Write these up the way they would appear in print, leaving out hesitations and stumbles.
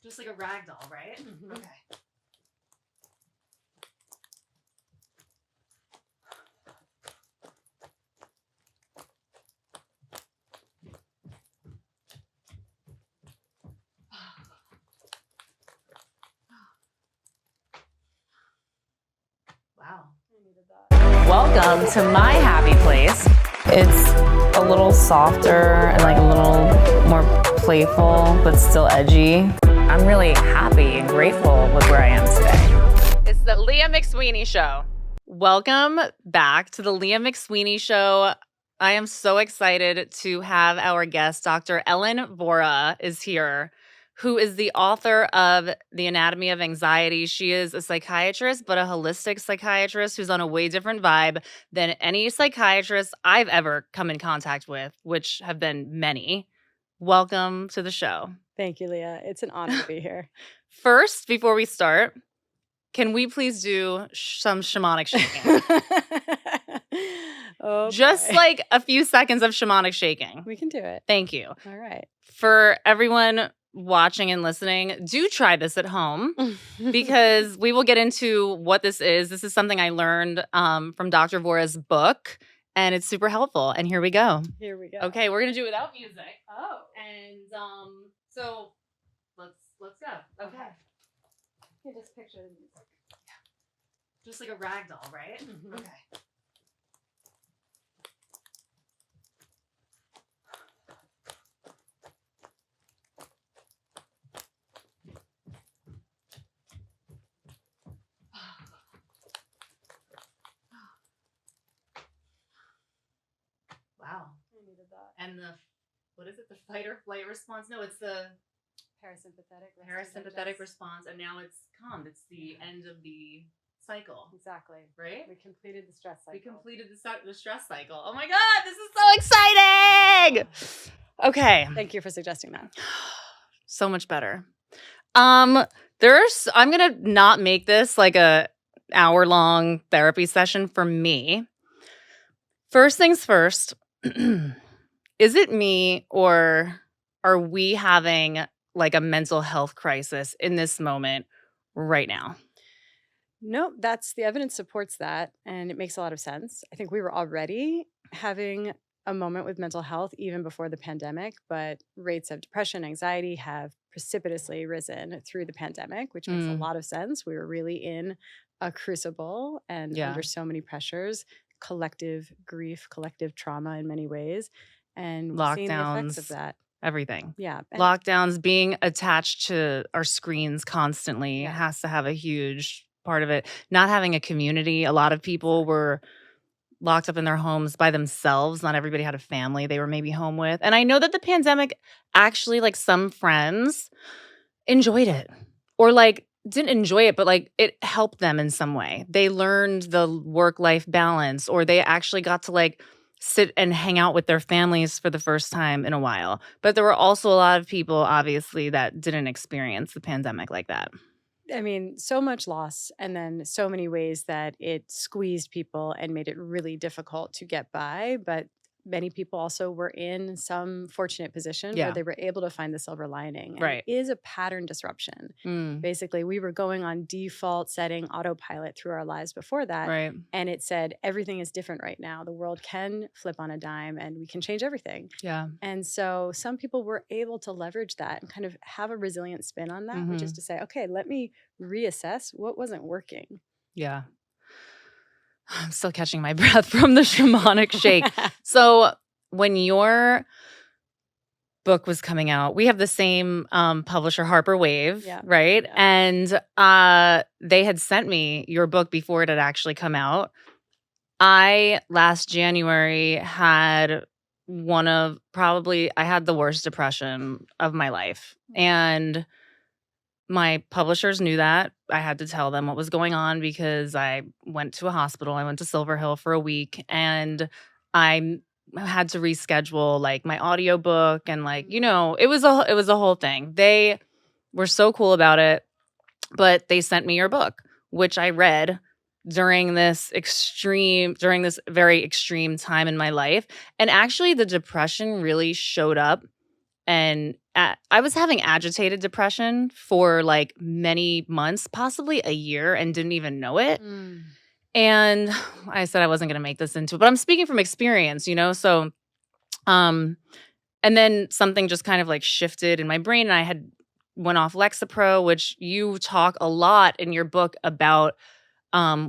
Just like a rag doll, right? Mm-hmm. Okay. Wow. Welcome to my happy place. It's a little softer and like a little more playful, but still edgy. I'm really happy and grateful with where I am today. It's the Leah McSweeney Show. Welcome back to the Leah McSweeney Show. I am so excited to have our guest, Dr. Ellen Vora, is here, who is the author of The Anatomy of Anxiety. She is a psychiatrist, but a holistic psychiatrist who's on a way different vibe than any psychiatrist I've ever come in contact with, which have been many. Welcome to the show. Thank you, Leah. It's an honor to be here. First, before we start, can we please do some shamanic shaking? Just like a few seconds of shamanic shaking. We can do it. Thank you. All right. For everyone watching and listening, do try this at home because we will get into what this is. This is something I learned from Dr. Vora's book, and it's super helpful. And here we go. Here we go. Okay, we're gonna do it without music. Oh. And so let's go. Okay. You just picture the music. Just like a rag doll, right? Mm-hmm. Okay. Wow. I needed that. And what is it? The fight or flight response? No, it's the Parasympathetic response. And now it's come. It's the end of the cycle. Exactly. Right? We completed the stress cycle. We completed the stress cycle. Oh my God, this is so exciting. Okay. Thank you for suggesting that. So much better. I'm gonna not make this like a hour-long therapy session for me. First things first, is it me or are we having like a mental health crisis in this moment right now? No, the evidence supports that, and it makes a lot of sense. I think we were already having a moment with mental health even before the pandemic, but rates of depression, anxiety have precipitously risen through the pandemic, which makes a lot of sense. We were really in a crucible and under so many pressures, collective grief, collective trauma in many ways, and we're seeing the effects of that. Everything. Yeah. Lockdowns, being attached to our screens constantly has to have a huge part of it. Not having a community. A lot of people were locked up in their homes by themselves. Not everybody had a family they were maybe home with. And I know that the pandemic actually, like some friends enjoyed it or like didn't enjoy it, but like it helped them in some way. They learned the work-life balance, or they actually got to like sit and hang out with their families for the first time in a while. But there were also a lot of people, obviously, that didn't experience the pandemic like that. I mean, so much loss, and then so many ways that it squeezed people and made it really difficult to get by. But many people also were in some fortunate position where they were able to find the silver lining. And Right. It is a pattern disruption. Basically, we were going on default setting autopilot through our lives before that. Right. And it said, everything is different right now. The world can flip on a dime and we can change everything. Yeah. And so some people were able to leverage that and kind of have a resilient spin on that, which is to say, okay, let me reassess what wasn't working. Yeah. I'm still catching my breath from the shamanic shake. So when your book was coming out, we have the same publisher, Harper Wave, right? Yeah. And they had sent me your book before it had actually come out. I, last January, had I had the worst depression of my life. And my publishers knew that. I had to tell them what was going on because I went to a hospital. I went to Silver Hill for a week, and I had to reschedule like my audiobook and like, it was a whole thing. They were so cool about it, but they sent me your book, which I read during this very extreme time in my life. And actually the depression really showed up And I was having agitated depression for like many months, possibly a year, and didn't even know it. And I said I wasn't going to make this into it, but I'm speaking from experience, So, and then something just kind of like shifted in my brain, and I had went off Lexapro, which you talk a lot in your book about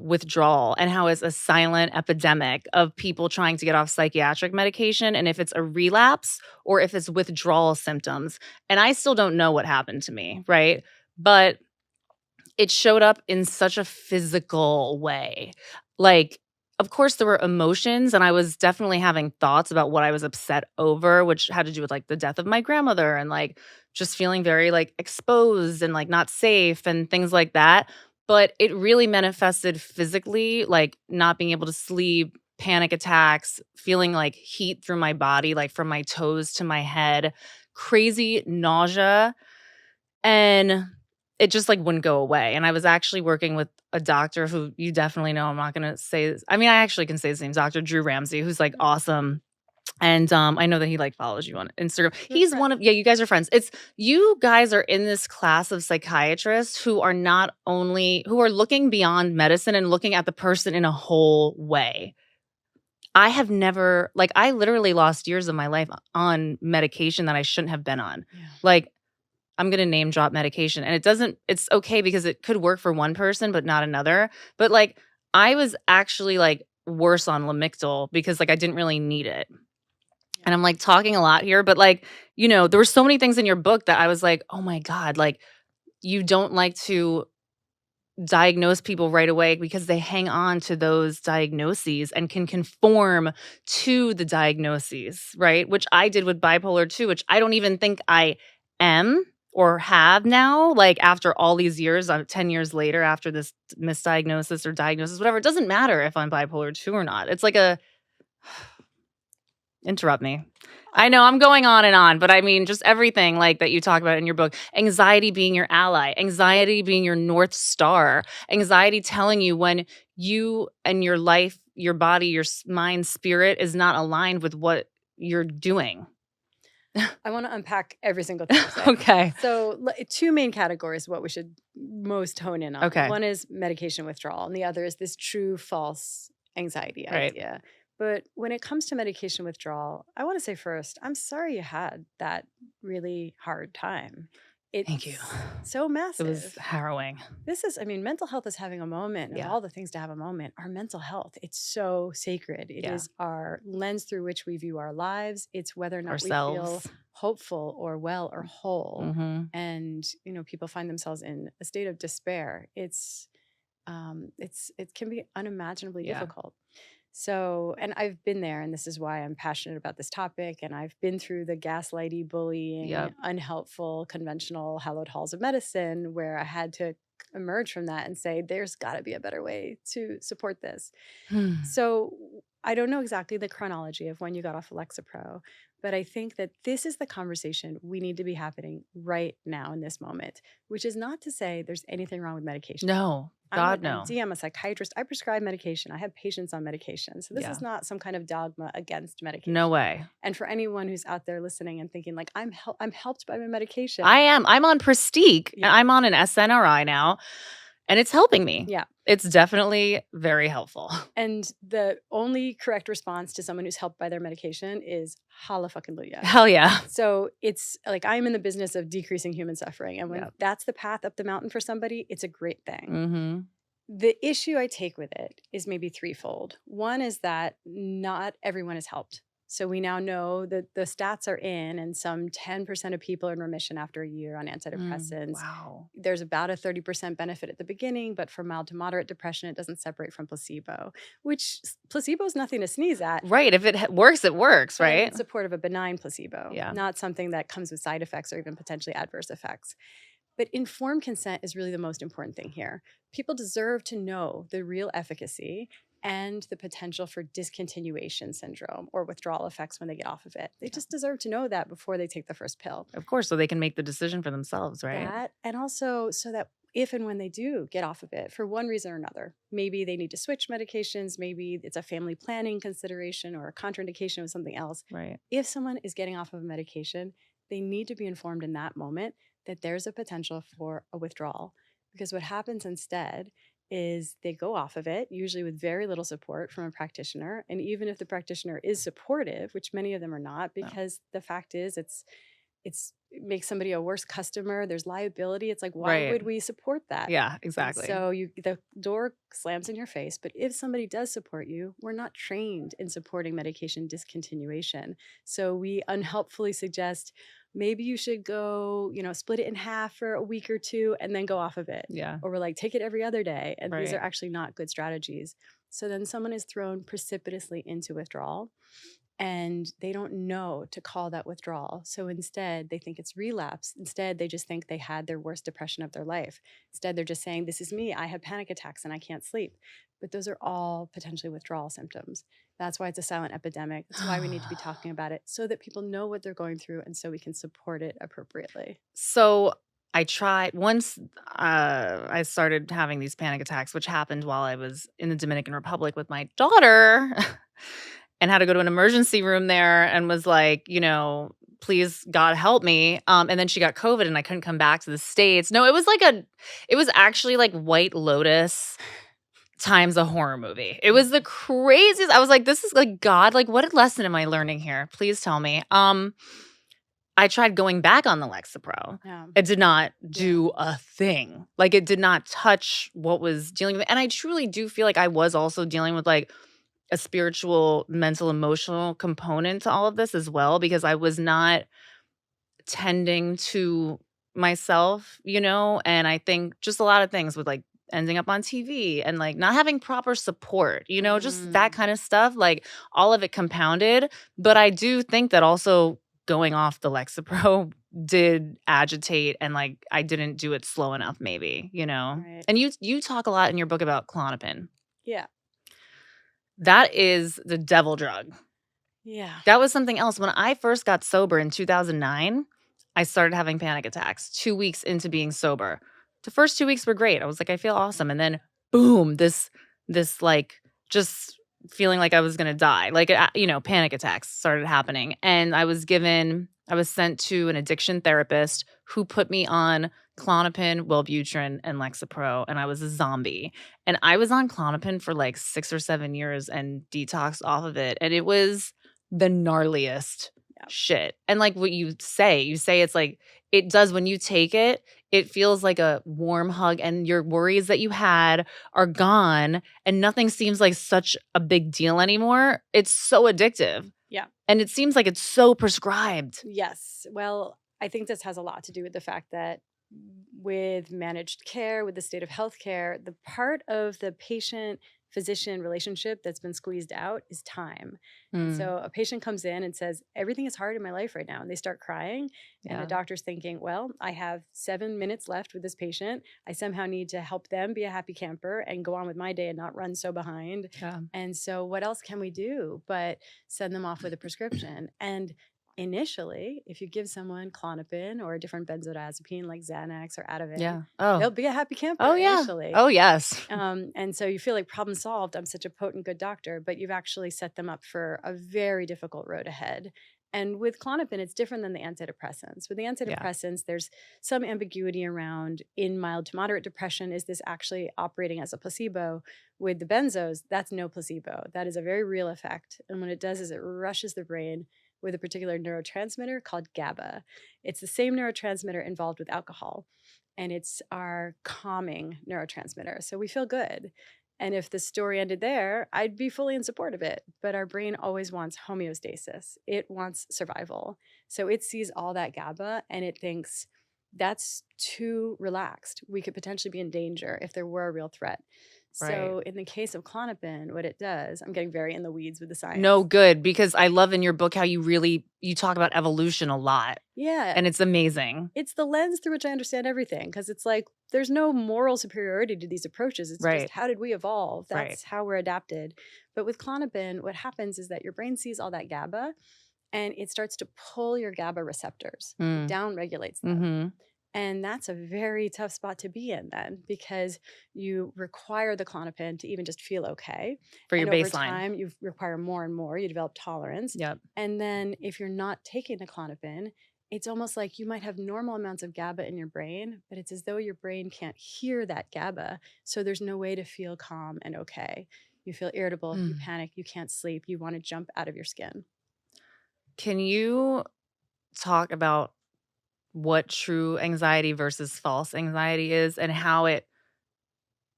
withdrawal and how it's a silent epidemic of people trying to get off psychiatric medication, and if it's a relapse or if it's withdrawal symptoms. And I still don't know what happened to me, right? But it showed up in such a physical way. Like, of course, there were emotions, and I was definitely having thoughts about what I was upset over, which had to do with like the death of my grandmother and like just feeling very like exposed and like not safe and things like that. But it really manifested physically, like not being able to sleep, panic attacks, feeling like heat through my body, like from my toes to my head, crazy nausea. And it just like wouldn't go away. And I was actually working with a doctor who you definitely know. I'm not going to say this. I mean, I actually can say his name, Dr. Drew Ramsey, who's like awesome. And I know that he like follows you on Instagram. He's one of, you guys are friends. It's you guys are in this class of psychiatrists who are not only, who are looking beyond medicine and looking at the person in a whole way. I have never, like, I literally lost years of my life on medication that I shouldn't have been on. Yeah. Like, I'm going to name drop medication, and it's okay because it could work for one person, but not another. But like, I was actually like worse on Lamictal because like I didn't really need it. And I'm like talking a lot here, but like, there were so many things in your book that I was like, oh my God, like you don't like to diagnose people right away because they hang on to those diagnoses and can conform to the diagnoses, right? Which I did with bipolar 2, which I don't even think I am or have now, like after all these years, 10 years later after this misdiagnosis or diagnosis, whatever. It doesn't matter if I'm bipolar 2 or not. It's like interrupt me. I know I'm going on and on, but I mean, just everything like that you talk about in your book, anxiety being your ally, anxiety being your North Star, anxiety telling you when you and your life, your body, your mind, spirit is not aligned with what you're doing. I want to unpack every single thing. Okay. So 2 main categories, what we should most hone in on. Okay. One is medication withdrawal, and the other is this true false anxiety idea. But when it comes to medication withdrawal, I want to say first, I'm sorry you had that really hard time. Thank you. So massive. It was harrowing. Mental health is having a moment, and all the things to have a moment. Our mental health, it's so sacred. It is our lens through which we view our lives. It's whether or not we feel hopeful or well or whole. Mm-hmm. And, people find themselves in a state of despair. It can be unimaginably difficult. So, and I've been there, and this is why I'm passionate about this topic. And I've been through the gaslighty, bullying, unhelpful, conventional hallowed halls of medicine, where I had to emerge from that and say, there's got to be a better way to support this. So I don't know exactly the chronology of when you got off Lexapro, but I think that this is the conversation we need to be happening right now in this moment, which is not to say there's anything wrong with medication. No. God, no. I'm a psychiatrist. I prescribe medication. I have patients on medication. So this is not some kind of dogma against medication. No way. And for anyone who's out there listening and thinking like, I'm helped by my medication. I am. I'm on Prestique. Yeah. I'm on an SNRI now, and it's helping me. Yeah. It's definitely very helpful. And the only correct response to someone who's helped by their medication is hallelujah. Hell yeah. So it's like, I'm in the business of decreasing human suffering. And when that's the path up the mountain for somebody, it's a great thing. Mm-hmm. The issue I take with it is maybe threefold. One is that not everyone is helped. So we now know that the stats are in, and some 10% of people are in remission after a year on antidepressants. Wow. There's about a 30% benefit at the beginning, but for mild to moderate depression, it doesn't separate from placebo, which placebo is nothing to sneeze at. Right. If it works, it works, right? In support of a benign placebo, not something that comes with side effects or even potentially adverse effects. But informed consent is really the most important thing here. People deserve to know the real efficacy and the potential for discontinuation syndrome or withdrawal effects when they get off of it. They just deserve to know that before they take the first pill. Of course, so they can make the decision for themselves, right? That, and also so that if and when they do get off of it for one reason or another, maybe they need to switch medications, maybe it's a family planning consideration or a contraindication with something else. Right. If someone is getting off of a medication, they need to be informed in that moment that there's a potential for a withdrawal. Because what happens instead is they go off of it, usually with very little support from a practitioner. And even if the practitioner is supportive, which many of them are not, because the fact is it makes somebody a worse customer. There's liability. It's like, why would we support that? Yeah, And exactly. so the door slams in your face. But if somebody does support you, we're not trained in supporting medication discontinuation. So we unhelpfully suggest maybe you should go, split it in half for a week or two and then go off of it. Yeah. Or we're like, take it every other day. And these Right. are actually not good strategies. So then someone is thrown precipitously into withdrawal and they don't know to call that withdrawal. So instead, they think it's relapse. Instead, they just think they had their worst depression of their life. Instead, they're just saying, this is me. I have panic attacks and I can't sleep. But those are all potentially withdrawal symptoms. That's why it's a silent epidemic. That's why we need to be talking about it so that people know what they're going through and so we can support it appropriately. So I tried once I started having these panic attacks, which happened while I was in the Dominican Republic with my daughter and had to go to an emergency room there and was like, please God help me. And then she got COVID and I couldn't come back to the States. No, it was actually like White Lotus times a horror movie. It was the craziest. I was like, this is like God, like what lesson am I learning here? Please tell me. I tried going back on the Lexapro. Yeah. It did not do a thing. Like it did not touch what was dealing with. And I truly do feel like I was also dealing with like a spiritual, mental, emotional component to all of this as well, because I was not tending to myself, and I think just a lot of things with like ending up on TV and like not having proper support, just that kind of stuff, like all of it compounded. But I do think that also going off the Lexapro did agitate and like I didn't do it slow enough maybe, Right. And you talk a lot in your book about Klonopin. Yeah. That is the devil drug. Yeah. That was something else. When I first got sober in 2009, I started having panic attacks 2 weeks into being sober. The first 2 weeks were great. I was like, I feel awesome. And then boom, this like just feeling like I was going to die. Like, panic attacks started happening. And I was sent to an addiction therapist who put me on Klonopin, Wellbutrin, and Lexapro, and I was a zombie. And I was on Klonopin for like 6 or 7 years and detoxed off of it. And it was the gnarliest shit. And like what you say it's like, it does when you take it, it feels like a warm hug and your worries that you had are gone and nothing seems like such a big deal anymore. It's so addictive. Yeah. And it seems like it's so prescribed. Yes. Well, I think this has a lot to do with the fact that with managed care, with the state of healthcare, the part of the patient-physician relationship that's been squeezed out is time. And so a patient comes in and says, everything is hard in my life right now. And they start crying. And the doctor's thinking, well, I have 7 minutes left with this patient. I somehow need to help them be a happy camper and go on with my day and not run so behind. Yeah. And so what else can we do but send them off with a prescription? And initially, if you give someone Klonopin or a different benzodiazepine like Xanax or Ativan, they'll be a happy camper initially. Oh, yes. And so you feel like problem solved. I'm such a potent good doctor, but you've actually set them up for a very difficult road ahead. And with Klonopin, it's different than the antidepressants. With the antidepressants, there's some ambiguity around in mild to moderate depression, is this actually operating as a placebo? With the benzos, that's no placebo. That is a very real effect. And what it does is it rushes the brain with a particular neurotransmitter called GABA. It's the same neurotransmitter involved with alcohol, and it's our calming neurotransmitter. So we feel good. And if the story ended there, I'd be fully in support of it. But our brain always wants homeostasis. It wants survival. So it sees all that GABA and it thinks that's too relaxed. We could potentially be in danger if there were a real threat. So in the case of Klonopin, what it does, I'm getting very in the weeds with the science. No, good, because I love in your book how you talk about evolution a lot. Yeah. And it's amazing. It's the lens through which I understand everything, because it's like there's no moral superiority to these approaches. It's just how did we evolve? That's how we're adapted. But with Klonopin, what happens is that your brain sees all that GABA and it starts to pull your GABA receptors, down regulates them. Mm-hmm. And that's a very tough spot to be in then, because you require the Klonopin to even just feel okay. For your and baseline. Over time, you require more and more. You develop tolerance. Yep. And then if you're not taking the Klonopin, it's almost like you might have normal amounts of GABA in your brain, but it's as though your brain can't hear that GABA. So there's no way to feel calm and okay. You feel irritable, you panic, you can't sleep, you want to jump out of your skin. Can you talk about what true anxiety versus false anxiety is and how it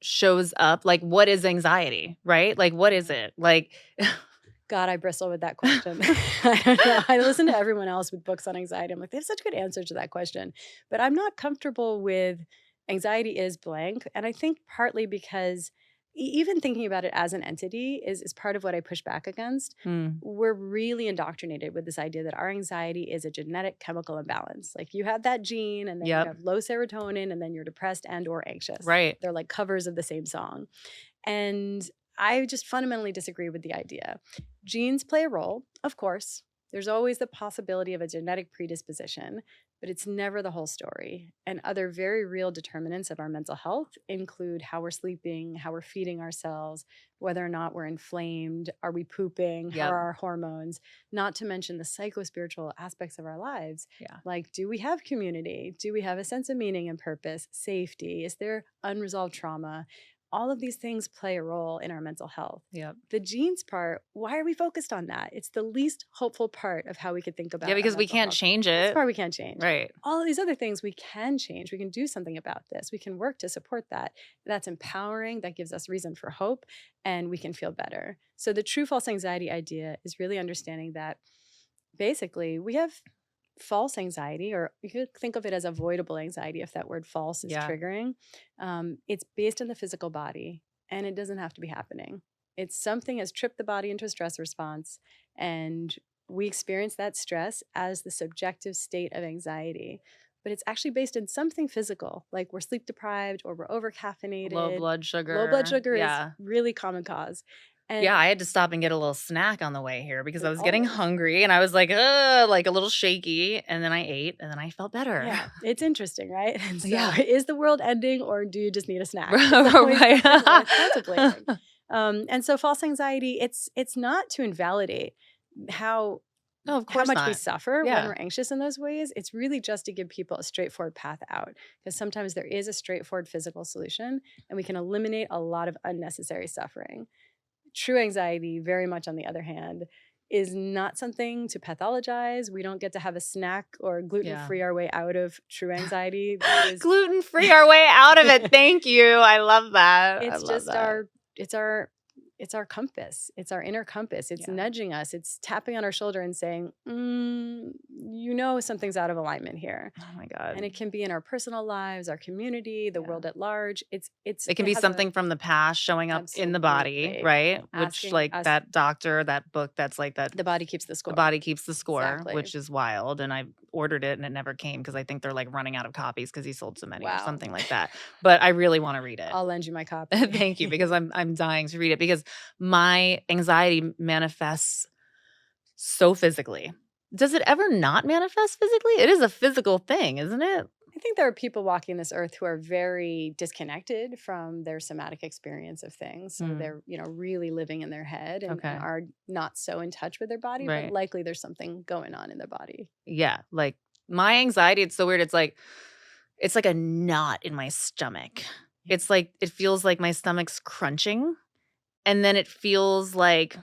shows up? Like, what is anxiety, right? Like, what is it? Like, God, I bristle with that question. I don't know. I listen to everyone else with books on anxiety. I'm like, they have such good answers to that question. But I'm not comfortable with anxiety is blank. And I think partly because even thinking about it as an entity is part of what I push back against. We're really indoctrinated with this idea that our anxiety is a genetic chemical imbalance. Like you have that gene and then you have low serotonin and then you're depressed and or anxious. Right. They're like covers of the same song. And I just fundamentally disagree with the idea. Genes play a role, of course. There's always the possibility of a genetic predisposition, but it's never the whole story. And other very real determinants of our mental health include how we're sleeping, how we're feeding ourselves, whether or not we're inflamed, are we pooping, how are our hormones, not to mention the psycho-spiritual aspects of our lives. Like, do we have community? Do we have a sense of meaning and purpose, safety? Is there unresolved trauma? All of these things play a role in our mental health. The genes part, why are we focused on that? It's the least hopeful part of how we could think about it. Yeah, because we can't change it. This part we can't change. Right. All of these other things we can change. We can do something about this. We can work to support that. That's empowering. That gives us reason for hope, and we can feel better. So the true false anxiety idea is really understanding that basically we have false anxiety, or you could think of it as avoidable anxiety if that word false is triggering. It's based in the physical body, and it doesn't have to be happening. It's something has tripped the body into a stress response, and we experience that stress as the subjective state of anxiety. But it's actually based in something physical, like we're sleep deprived or we're over caffeinated. Low blood sugar. Low blood sugar is really common cause. And I had to stop and get a little snack on the way here because I was getting hungry and I was like a little shaky. And then I ate and then I felt better. Yeah, it's interesting, right? And so is the world ending or do you just need a snack? Right. Contemplating. And so false anxiety, it's not to invalidate how much we suffer when we're anxious in those ways. It's really just to give people a straightforward path out, because sometimes there is a straightforward physical solution and we can eliminate a lot of unnecessary suffering. True anxiety, very much on the other hand, is not something to pathologize. We don't get to have a snack or gluten-free our way out of true anxiety. Gluten-free our way out of it. Thank you. I love that. It's our compass. It's our inner compass. It's nudging us. It's tapping on our shoulder and saying, something's out of alignment here. Oh my God. And it can be in our personal lives, our community, the world at large. It can be something from the past showing up in the body, right? Which that doctor, that book, that's like that. The body keeps the score. The body keeps the score, exactly. Which is wild. And I ordered it and it never came because I think they're like running out of copies because he sold so many or something like that. But I really want to read it. I'll lend you my copy. Thank you, because I'm dying to read it because my anxiety manifests so physically. Does it ever not manifest physically? It is a physical thing, isn't it? I think there are people walking this earth who are very disconnected from their somatic experience of things. So they're, really living in their head and are not so in touch with their body, but likely there's something going on in their body. Yeah. Like my anxiety, it's so weird. It's like a knot in my stomach. It's like, it feels like my stomach's crunching. And then it feels like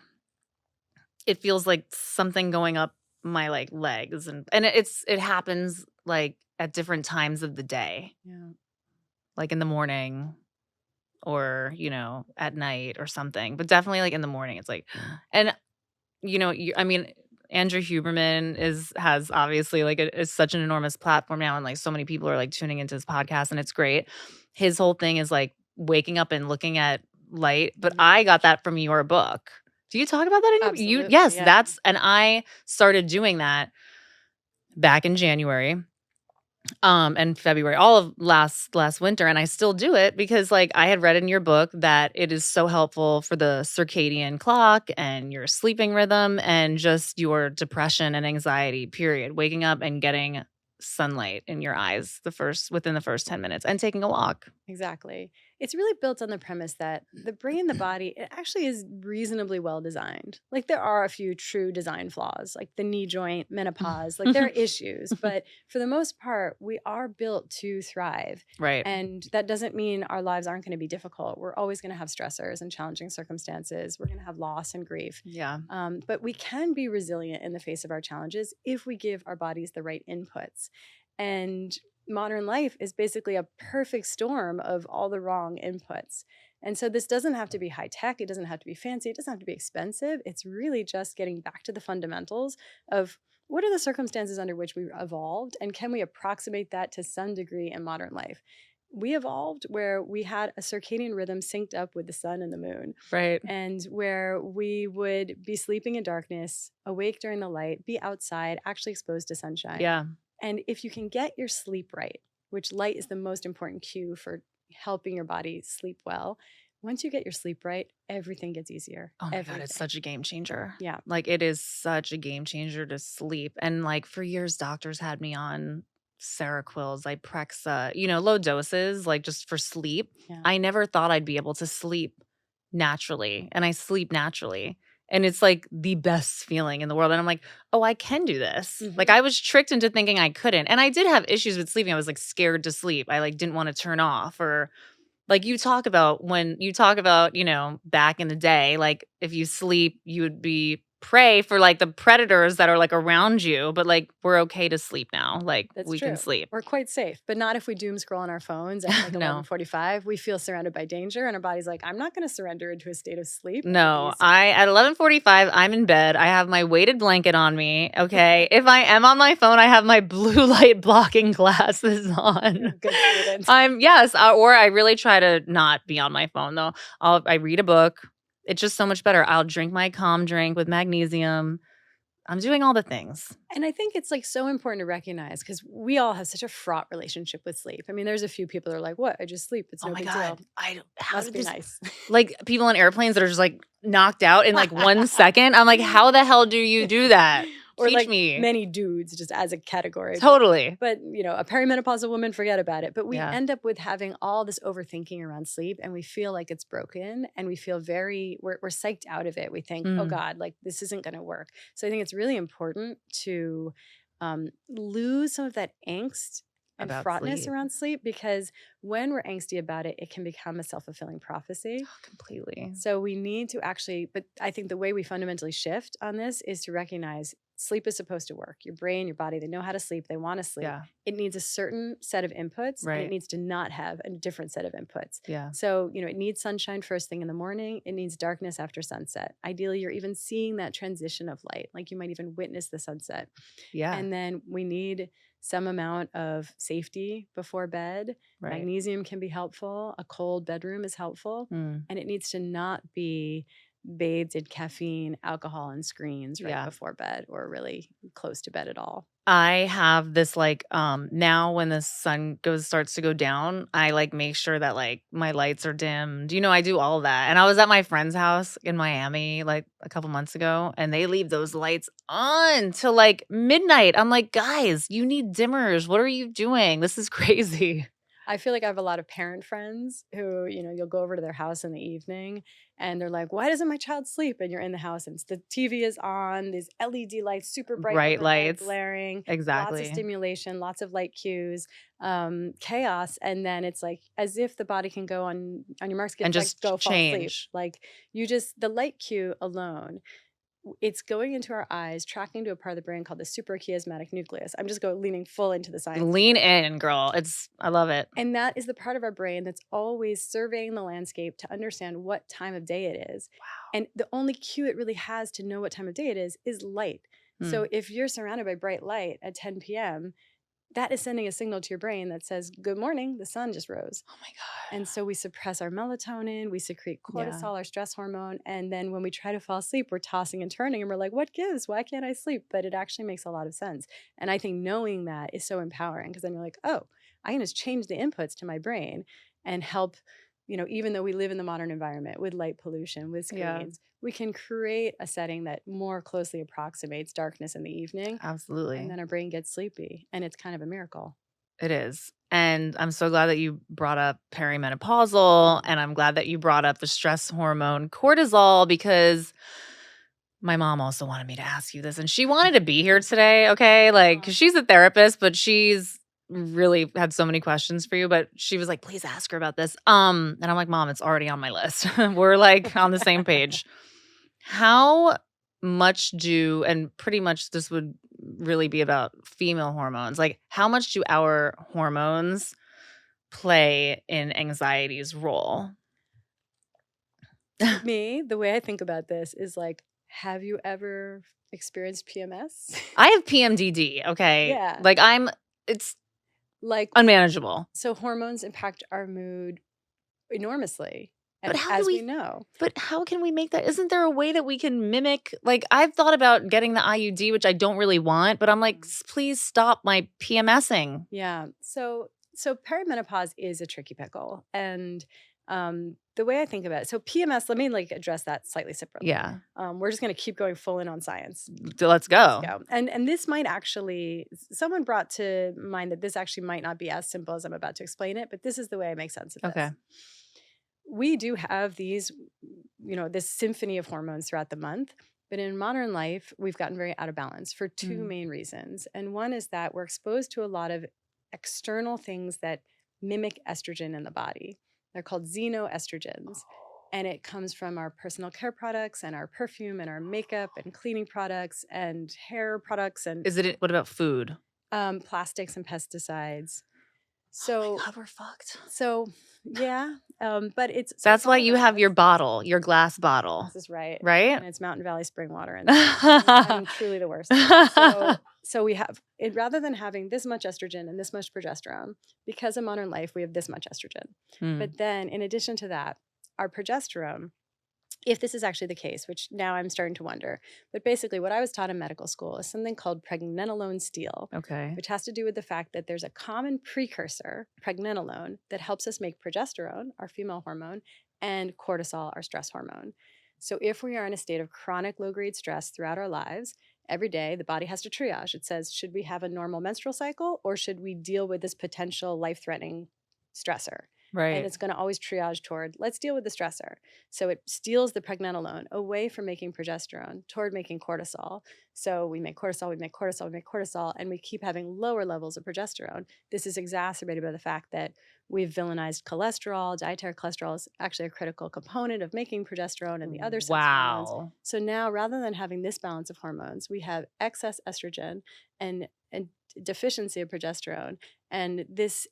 something going up my like legs, and it happens like at different times of the day. Yeah. Like in the morning or, at night or something, but definitely like in the morning. It's like, and Andrew Huberman has obviously like is such an enormous platform now, and like so many people are like tuning into his podcast, and it's great. His whole thing is like waking up and looking at light, but I got that from your book. Do you talk about that in your Absolutely, Yes, and I started doing that back in January and February, all of last winter, and I still do it because like I had read in your book that it is so helpful for the circadian clock and your sleeping rhythm and just your depression and anxiety, period. Waking up and getting sunlight in your eyes within the first 10 minutes and taking a walk. Exactly. It's really built on the premise that the brain, the body, it actually is reasonably well designed. Like there are a few true design flaws, like the knee joint, menopause, like there are issues, but for the most part, we are built to thrive. Right. And that doesn't mean our lives aren't going to be difficult. We're always going to have stressors and challenging circumstances. We're going to have loss and grief. Yeah. But we can be resilient in the face of our challenges if we give our bodies the right inputs. And modern life is basically a perfect storm of all the wrong inputs. And so this doesn't have to be high tech. It doesn't have to be fancy. It doesn't have to be expensive. It's really just getting back to the fundamentals of what are the circumstances under which we evolved, and can we approximate that to some degree in modern life? We evolved where we had a circadian rhythm synced up with the sun and the moon. Right. And where we would be sleeping in darkness, awake during the light, be outside, actually exposed to sunshine. Yeah. And if you can get your sleep right, which light is the most important cue for helping your body sleep well, once you get your sleep right, everything gets easier. Oh my God, Everything. it's such a game changer. Yeah. Like it is such a game changer to sleep. And like for years, doctors had me on Seroquel, Zyprexa, low doses, like just for sleep. Yeah. I never thought I'd be able to sleep naturally, and I sleep naturally. And it's like the best feeling in the world. And I'm like, oh, I can do this. Mhm. Like I was tricked into thinking I couldn't. And I did have issues with sleeping. I was like scared to sleep. I like didn't want to turn off, or like you talk about back in the day, like if you sleep, you would be prey for like the predators that are like around you. But like we're okay to sleep now. Like That's we true. can sleep. We're quite safe, but not if we doom scroll on our phones at like No. 11:45. We feel surrounded by danger, and our body's like, I'm not going to surrender into a state of sleep. No, at 11:45, I'm in bed. I have my weighted blanket on me. Okay. If I am on my phone, I have my blue light blocking glasses on. Good student. Or I really try to not be on my phone though. I read a book. It's just so much better. I'll drink my calm drink with magnesium. I'm doing all the things. And I think it's like so important to recognize, because we all have such a fraught relationship with sleep. I mean, there's a few people that are like, what? I just sleep. It's no big deal. How Must be nice. Like people on airplanes that are just like knocked out in like 1 second. I'm like, how the hell do you do that? Or Teach like me. many dudes, just as a category. Totally. But a perimenopausal woman, forget about it. But we Yeah. end up with having all this overthinking around sleep, and we feel like it's broken, and we feel we're psyched out of it. We think, oh God, like this isn't going to work. So I think it's really important to lose some of that angst and About fraughtness sleep. around sleep, because when we're angsty about it, it can become a self-fulfilling prophecy. Completely. So we need to but I think the way we fundamentally shift on this is to recognize sleep is supposed to work. Your brain, your body, they know how to sleep. They want to sleep. Yeah. It needs a certain set of inputs, and Right. it needs to not have a different set of inputs. Yeah. So, it needs sunshine first thing in the morning. It needs darkness after sunset. Ideally, you're even seeing that transition of light. Like you might even witness the sunset. Yeah. And then we need some amount of safety before bed. Right. Magnesium can be helpful. A cold bedroom is helpful. Mm. And it needs to not be bathed in caffeine, alcohol, and screens right Yeah. before bed, or really close to bed at all. I have this like now when the sun starts to go down, I like make sure that like my lights are dimmed. I do all of that. And I was at my friend's house in Miami like a couple months ago, and they leave those lights on till like midnight. I'm like, guys, you need dimmers. What are you doing? This is crazy. I feel like I have a lot of parent friends who, you'll go over to their house in the evening and they're like, why doesn't my child sleep? And you're in the house and the TV is on, these LED lights, super bright lights. glaring, Exactly. lots of stimulation, lots of light cues, chaos. And then it's like as if the body can go on your marks, get And just go fall asleep. change. Like the light cue alone, it's going into our eyes, tracking to a part of the brain called the suprachiasmatic nucleus. I'm just leaning full into the science. Lean in, girl. I love it. And that is the part of our brain that's always surveying the landscape to understand what time of day it is. Wow. And the only cue it really has to know what time of day it is light. So if you're surrounded by bright light at 10 p.m., that is sending a signal to your brain that says, good morning, the sun just rose. Oh my God. And so we suppress our melatonin, we secrete cortisol, our stress hormone. And then when we try to fall asleep, we're tossing and turning and we're like, what gives? Why can't I sleep? But it actually makes a lot of sense. And I think knowing that is so empowering, because then you're like, oh, I can just change the inputs to my brain and help, even though we live in the modern environment with light pollution, with screens, we can create a setting that more closely approximates darkness in the evening. Absolutely. And then our brain gets sleepy. And it's kind of a miracle. It is. And I'm so glad that you brought up perimenopausal, and I'm glad that you brought up the stress hormone cortisol, because my mom also wanted me to ask you this, and she wanted to be here today, okay? Like, 'cause she's a therapist, but she's really had so many questions for you, but she was like, please ask her about this. And I'm like, Mom, it's already on my list. We're like on the same page. How much and pretty much this would really be about female hormones, like how much do our hormones play in anxiety's role? Me, the way I think about this is like, have you ever experienced PMS? I have PMDD, okay? Yeah. Like it's Like, unmanageable. so hormones impact our mood enormously. But And how do as we we- know, But how can we make that? Isn't there a way that we can mimic? Like, I've thought about getting the IUD, which I don't really want, but I'm like, please stop my PMSing. yeah. So perimenopause is a tricky pickle. And the way I think about it, so PMS, let me like address that slightly separately. Yeah. We're just going to keep going full in on science. Let's go. Go. And this might actually, someone brought to mind that this actually might not be as simple as I'm about to explain it, but this is the way I make sense of this. Okay. We do have these, this symphony of hormones throughout the month, but in modern life, we've gotten very out of balance for two main reasons. And one is that we're exposed to a lot of external things that mimic estrogen in the body. They're called xenoestrogens. And it comes from our personal care products and our perfume and our makeup and cleaning products and hair products and What about food? plastics and pesticides. So, oh my God, we're fucked. So yeah, but it's That's why all you of have us. your bottle, your glass bottle, This is right, right? and it's Mountain Valley spring water, and I'm truly the worst. So we have it, rather than having this much estrogen and this much progesterone, because in modern life we have this much estrogen. But then, in addition to that, our progesterone, if this is actually the case, which now I'm starting to wonder, but basically what I was taught in medical school is something called pregnenolone steal, Okay. which has to do with the fact that there's a common precursor, pregnenolone, that helps us make progesterone, our female hormone, and cortisol, our stress hormone. So if we are in a state of chronic low-grade stress throughout our lives, every day the body has to triage. It says, should we have a normal menstrual cycle or should we deal with this potential life-threatening stressor? Right. And it's going to always triage toward, let's deal with the stressor. So it steals the pregnenolone away from making progesterone toward making cortisol. So we make cortisol, we make cortisol, we make cortisol, and we keep having lower levels of progesterone. This is exacerbated by the fact that we've villainized cholesterol. Dietary cholesterol is actually a critical component of making progesterone and the other sex hormones. Wow. So now, rather than having this balance of hormones, we have excess estrogen and deficiency of progesterone. And this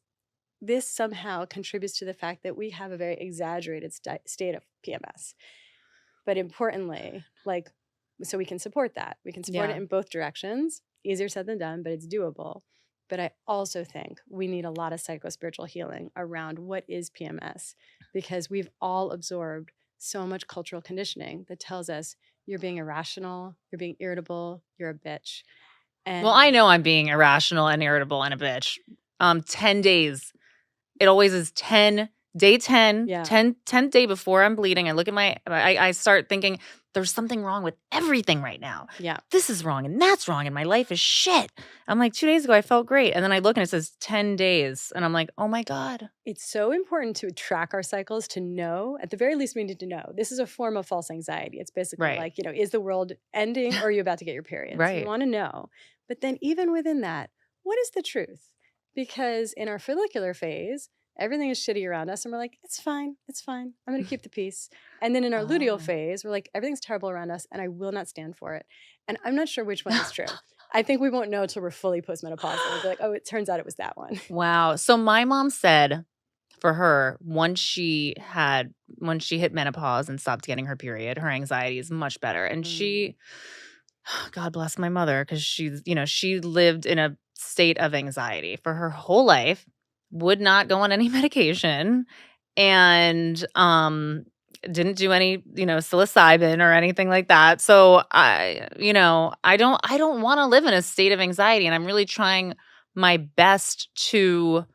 somehow contributes to the fact that we have a very exaggerated state of PMS. But importantly, so we can support that. We can support it in both directions. Easier said than done, but it's doable. But I also think we need a lot of psychospiritual healing around what is PMS, because we've all absorbed so much cultural conditioning that tells us you're being irrational, you're being irritable, you're a bitch. And Well, I know I'm being irrational and irritable and a bitch. 10 days. It always is 10, day 10, Yeah. 10th day before I'm bleeding. I look at I start thinking there's something wrong with everything right now. Yeah. This is wrong and that's wrong and my life is shit. I'm like, 2 days ago I felt great. And then I look and it says 10 days. And I'm like, oh my God. It's so important to track our cycles, to know, at the very least, we need to know. This is a form of false anxiety. It's basically Right. like, is the world ending or are you about to get your period? Right. So you want to know. But then even within that, what is the truth? Because in our follicular phase, everything is shitty around us and we're like, it's fine. I'm going to keep the peace. And then in our luteal phase, we're like, everything's terrible around us and I will not stand for it. And I'm not sure which one is true. I think we won't know until we're fully postmenopausal. We'll be like, oh, it turns out it was that one. Wow. So my mom said for her, once she hit menopause and stopped getting her period, her anxiety is much better. And she, God bless my mother, because she lived in a state of anxiety for her whole life, would not go on any medication, and didn't do any psilocybin or anything like that. So I don't want to live in a state of anxiety, and I'm really trying my best to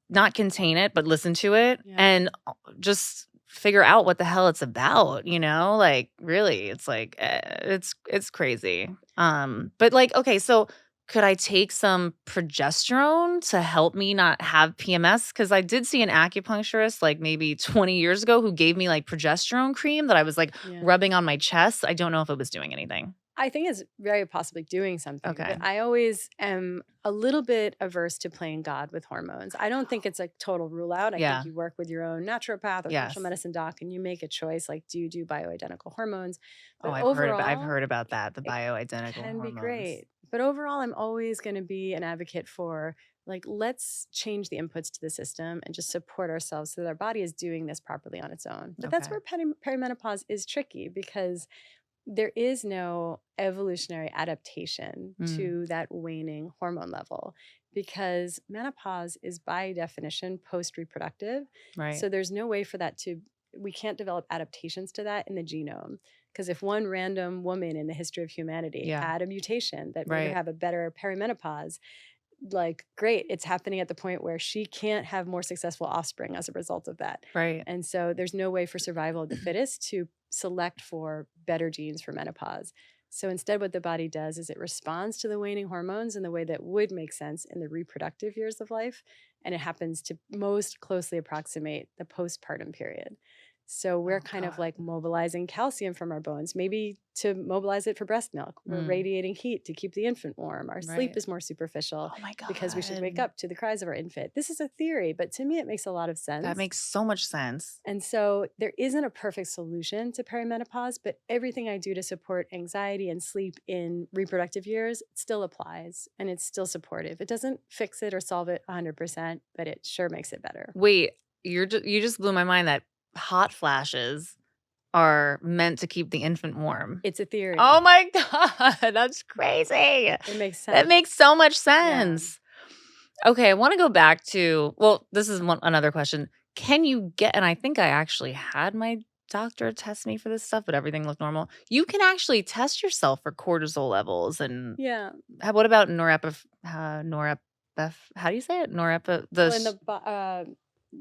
not contain it, but listen to it and just figure out what the hell it's about, like really, it's like it's crazy. But like, okay, so could I take some progesterone to help me not have PMS? Because I did see an acupuncturist like maybe 20 years ago who gave me like progesterone cream that I was like Yeah. rubbing on my chest. I don't know if it was doing anything. I think it's very possibly doing something. Okay. But I always am a little bit averse to playing God with hormones. I don't think it's a total rule out. I Yeah. think you work with your own naturopath or Yes. functional medicine doc and you make a choice like, do you do bioidentical hormones? Oh, But I've heard about that, the it bioidentical can hormones. be great. But overall, I'm always going to be an advocate for like, let's change the inputs to the system and just support ourselves so that our body is doing this properly on its own. But that's Okay. where perimenopause is tricky because there is no evolutionary adaptation to that waning hormone level because menopause is by definition post-reproductive. Right. So there's no way for that we can't develop adaptations to that in the genome. Because if one random woman in the history of humanity had a mutation that made her have a better perimenopause, like, great, it's happening at the point where she can't have more successful offspring as a result of that. Right. And so there's no way for survival of the fittest to select for better genes for menopause. So instead, what the body does is it responds to the waning hormones in the way that would make sense in the reproductive years of life. And it happens to most closely approximate the postpartum period. So we're kind of like mobilizing calcium from our bones, maybe to mobilize it for breast milk. We're radiating heat to keep the infant warm. Our sleep is more superficial because we should wake up to the cries of our infant. This is a theory, but to me, it makes a lot of sense. That makes so much sense. And so there isn't a perfect solution to perimenopause, but everything I do to support anxiety and sleep in reproductive years still applies and it's still supportive. It doesn't fix it or solve it 100%, but it sure makes it better. Wait, you just blew my mind that hot flashes are meant to keep the infant warm. It's a theory. Oh my God, that's crazy. It makes sense. That makes so much sense. Yeah. Okay, I want to go back to, well, this is another question. Can you get, and I think I actually had my doctor test me for this stuff, but everything looked normal. You can actually test yourself for cortisol levels and what about norepinephrine? How do you say it?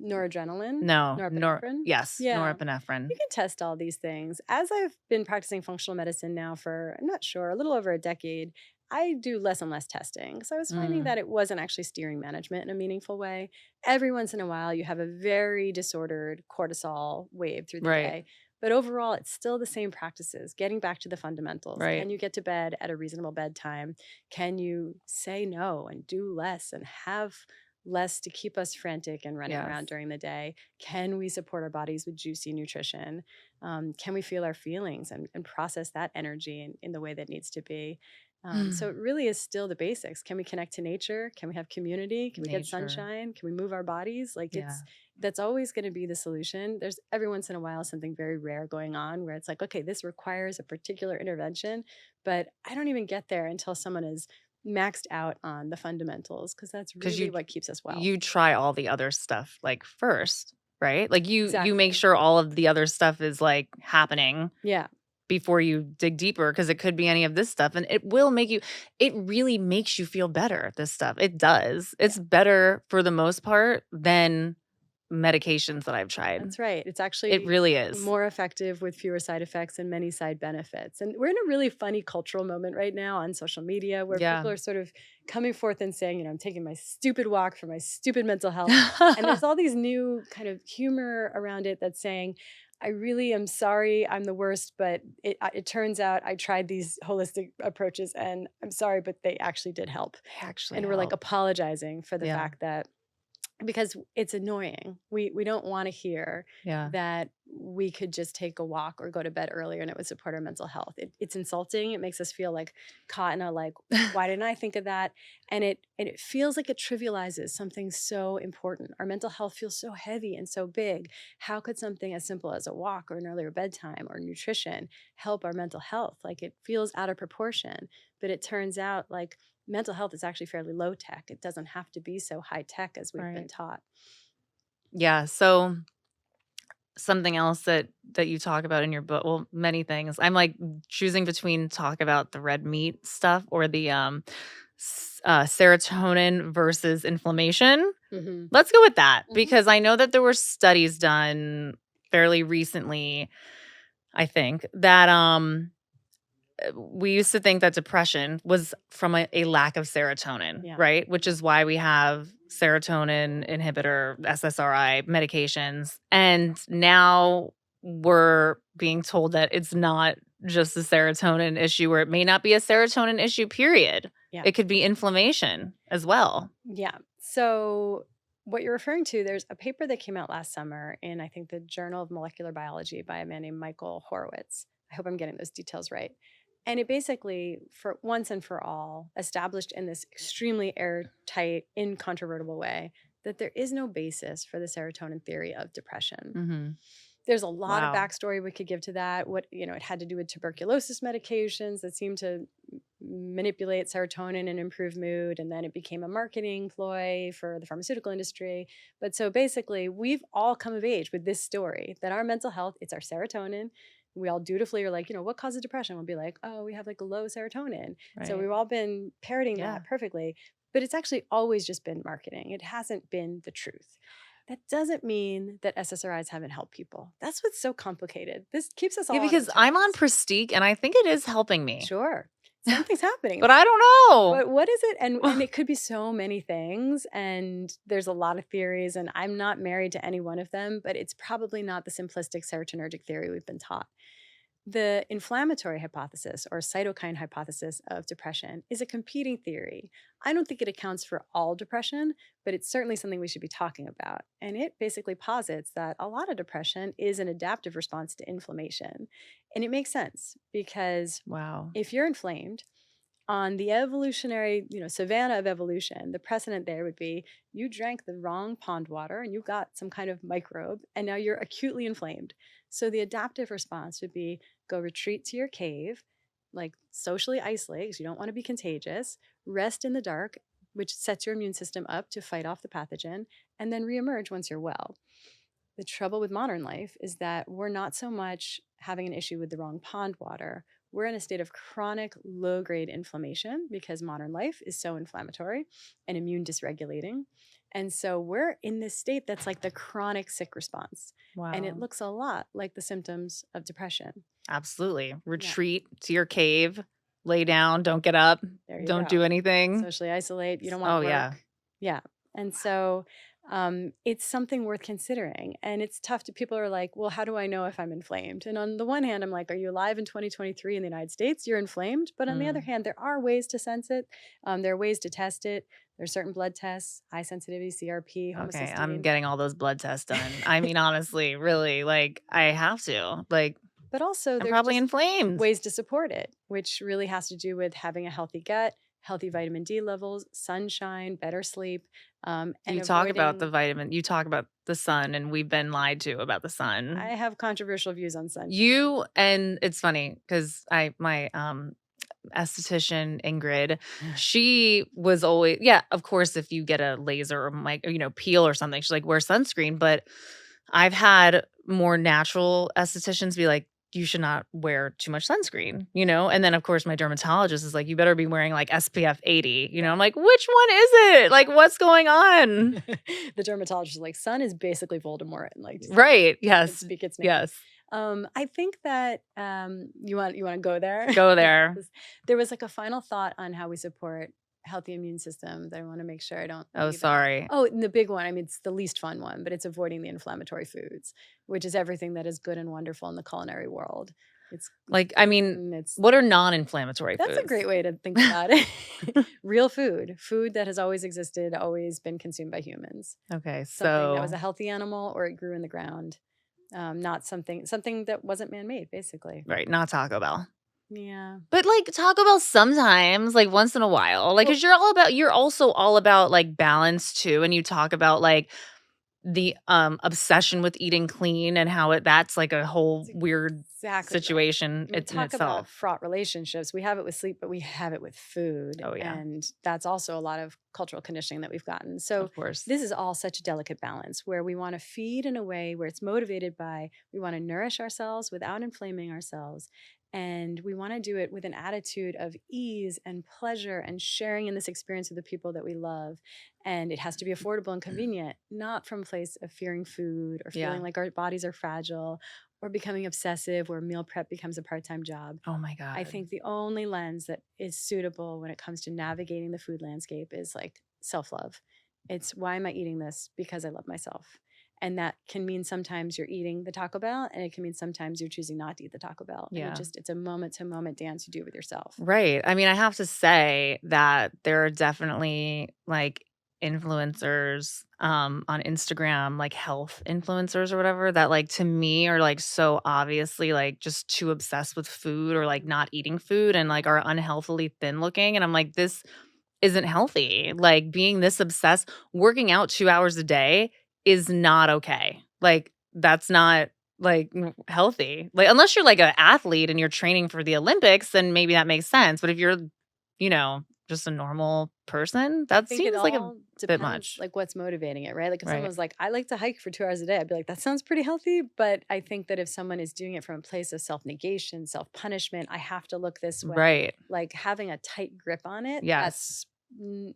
Noradrenaline? No. Norepinephrine? Yes, Yeah. norepinephrine. You can test all these things. As I've been practicing functional medicine now for, I'm not sure, a little over a decade, I do less and less testing. So I was finding that it wasn't actually steering management in a meaningful way. Every once in a while, you have a very disordered cortisol wave through the day. But overall, it's still the same practices, getting back to the fundamentals. Right. Can you get to bed at a reasonable bedtime? Can you say no and do less and have less to keep us frantic and running around during the day? Can we support our bodies with juicy nutrition? Can we feel our feelings and process that energy in the way that needs to be? So it really is still the basics. Can we connect to nature? Can we have community? Can we get sunshine? Can we move our bodies? Like that's always going to be the solution. There's every once in a while something very rare going on where it's like, okay, this requires a particular intervention, but I don't even get there until someone is maxed out on the fundamentals because that's really what keeps us well. You try all the other stuff like first, right? Like you make sure all of the other stuff is like happening. Yeah. Before you dig deeper, because it could be any of this stuff and it really makes you feel better, this stuff. It does. It's better for the most part than medications that I've tried. That's right. It's actually, it really is more effective with fewer side effects and many side benefits. And we're in a really funny cultural moment right now on social media where people are sort of coming forth and saying, I'm taking my stupid walk for my stupid mental health. And there's all these new kind of humor around it that's saying, I really am sorry, I'm the worst, but it turns out I tried these holistic approaches and I'm sorry, but they actually did help. And we're like apologizing for the fact that, because it's annoying. We don't want to hear that we could just take a walk or go to bed earlier and it would support our mental health. It's insulting. It makes us feel like caught in a like, why didn't I think of that? And it feels like it trivializes something so important. Our mental health feels so heavy and so big. How could something as simple as a walk or an earlier bedtime or nutrition help our mental health? Like it feels out of proportion, but it turns out like mental health is actually fairly low tech. It doesn't have to be so high tech as we've been taught. Yeah. So something else that you talk about in your book, well, many things. I'm like choosing between talk about the red meat stuff or the serotonin versus inflammation. Mm-hmm. Let's go with that because I know that there were studies done fairly recently, I think, that we used to think that depression was from a lack of serotonin, Yeah. right? Which is why we have serotonin inhibitor, SSRI medications. And now we're being told that it's not just a serotonin issue, or it may not be a serotonin issue, period. Yeah. It could be inflammation as well. Yeah. So what you're referring to, there's a paper that came out last summer in, I think, the Journal of Molecular Biology by a man named Michael Horowitz. I hope I'm getting those details right. And it basically, for once and for all, established in this extremely airtight, incontrovertible way that there is no basis for the serotonin theory of depression. Mm-hmm. There's a lot Wow. of backstory we could give to that. It had to do with tuberculosis medications that seemed to manipulate serotonin and improve mood, and then it became a marketing ploy for the pharmaceutical industry. But so basically, we've all come of age with this story that our mental health, it's our serotonin. We all dutifully are like, what causes depression? We'll be like, oh, we have like low serotonin. Right. So we've all been parroting Yeah. that perfectly. But it's actually always just been marketing. It hasn't been the truth. That doesn't mean that SSRIs haven't helped people. That's what's so complicated. This keeps us all Yeah, on because our I'm on toes. Prestige, and I think it is helping me. Sure. Something's happening. But I don't know. But what is it? And it could be so many things. And there's a lot of theories. And I'm not married to any one of them. But it's probably not the simplistic serotonergic theory we've been taught. The inflammatory hypothesis or cytokine hypothesis of depression is a competing theory. I don't think it accounts for all depression, but it's certainly something we should be talking about. And it basically posits that a lot of depression is an adaptive response to inflammation. And it makes sense because Wow. if you're inflamed, on the evolutionary, savanna of evolution, the precedent there would be you drank the wrong pond water and you got some kind of microbe and now you're acutely inflamed. So the adaptive response would be go retreat to your cave, like socially isolate because you don't want to be contagious, rest in the dark, which sets your immune system up to fight off the pathogen, and then reemerge once you're well. The trouble with modern life is that we're not so much having an issue with the wrong pond water. We're in a state of chronic low-grade inflammation because modern life is so inflammatory and immune dysregulating. And so we're in this state that's like the chronic sick response. Wow. And it looks a lot like the symptoms of depression. Absolutely. Retreat to your cave, lay down, don't get up, There you don't go. do anything. Socially isolate. You don't want Oh, work. yeah. Yeah. And so it's something worth considering. And it's tough to, people are like, well, how do I know if I'm inflamed? And on the one hand, I'm like, are you alive in 2023 in the United States? You're inflamed. But on the other hand, there are ways to sense it. There are ways to test it. There's certain blood tests, high sensitivity, CRP, homocysteine. Okay, I'm getting all those blood tests done. I mean, honestly, really, like, I have to. Like, But also I'm there's probably just inflamed. ways to support it, which really has to do with having a healthy gut, healthy vitamin D levels, sunshine, better sleep. And You talk about the avoiding- vitamin, you talk about the sun, and we've been lied to about the sun. I have controversial views on sunshine. You, and it's funny because my esthetician Ingrid, she was always, yeah, of course, if you get a laser or peel or something, she's like, wear sunscreen. But I've had more natural estheticians be like, you should not wear too much sunscreen, And then, of course, my dermatologist is like, you better be wearing like SPF 80, I'm like, which one is it? Like, what's going on? The dermatologist is like, sun is basically Voldemort. And like, just Right. Yes. speak its name. Yes. I think that you want to go there? Go there. There was like a final thought on how we support healthy immune system that I want to make sure I don't Oh, leave out. sorry. Oh, and the big one, I mean, it's the least fun one, but it's avoiding the inflammatory foods, which is everything that is good and wonderful in the culinary world. It's Like, I mean, it's what are non-inflammatory foods? that's a great way to think about it. Real food that has always existed, always been consumed by humans. Okay, Something that was so a healthy animal or it grew in the ground. Not something that wasn't man-made, basically. right, not Taco Bell. Yeah. But like Taco Bell sometimes, like once in a while, like because you're also all about like balance too, and you talk about like the obsession with eating clean and how that's like a whole weird Exactly right. situation We in talk about itself. fraught relationships. We have it with sleep, but we have it with food. Oh, yeah. And that's also a lot of cultural conditioning that we've gotten. So Of course. this is all such a delicate balance where we want to feed in a way where it's motivated by, we want to nourish ourselves without inflaming ourselves. And we want to do it with an attitude of ease and pleasure and sharing in this experience with the people that we love. And it has to be affordable and convenient, not from a place of fearing food or Yeah. feeling like our bodies are fragile or becoming obsessive where meal prep becomes a part-time job. Oh my God. I think the only lens that is suitable when it comes to navigating the food landscape is like self-love. It's why am I eating this? Because I love myself. And that can mean sometimes you're eating the Taco Bell, and it can mean sometimes you're choosing not to eat the Taco Bell. Yeah. And it's a moment to moment dance you do with yourself. Right. I mean, I have to say that there are definitely like influencers on Instagram, like health influencers or whatever, that like to me are like so obviously like just too obsessed with food or like not eating food and like are unhealthily thin looking. And I'm like, this isn't healthy. Like being this obsessed, working out 2 hours a day is not okay. Like that's not like healthy. Like unless you're like an athlete and you're training for the Olympics, then maybe that makes sense. But if you're, just a normal person, that seems like a bit much. Like what's motivating it, right? Like if Right. someone's like, I like to hike for 2 hours a day, I'd be like, that sounds pretty healthy. But I think that if someone is doing it from a place of self-negation, self-punishment, I have to look this way. Right. Like having a tight grip on it, Yes. that's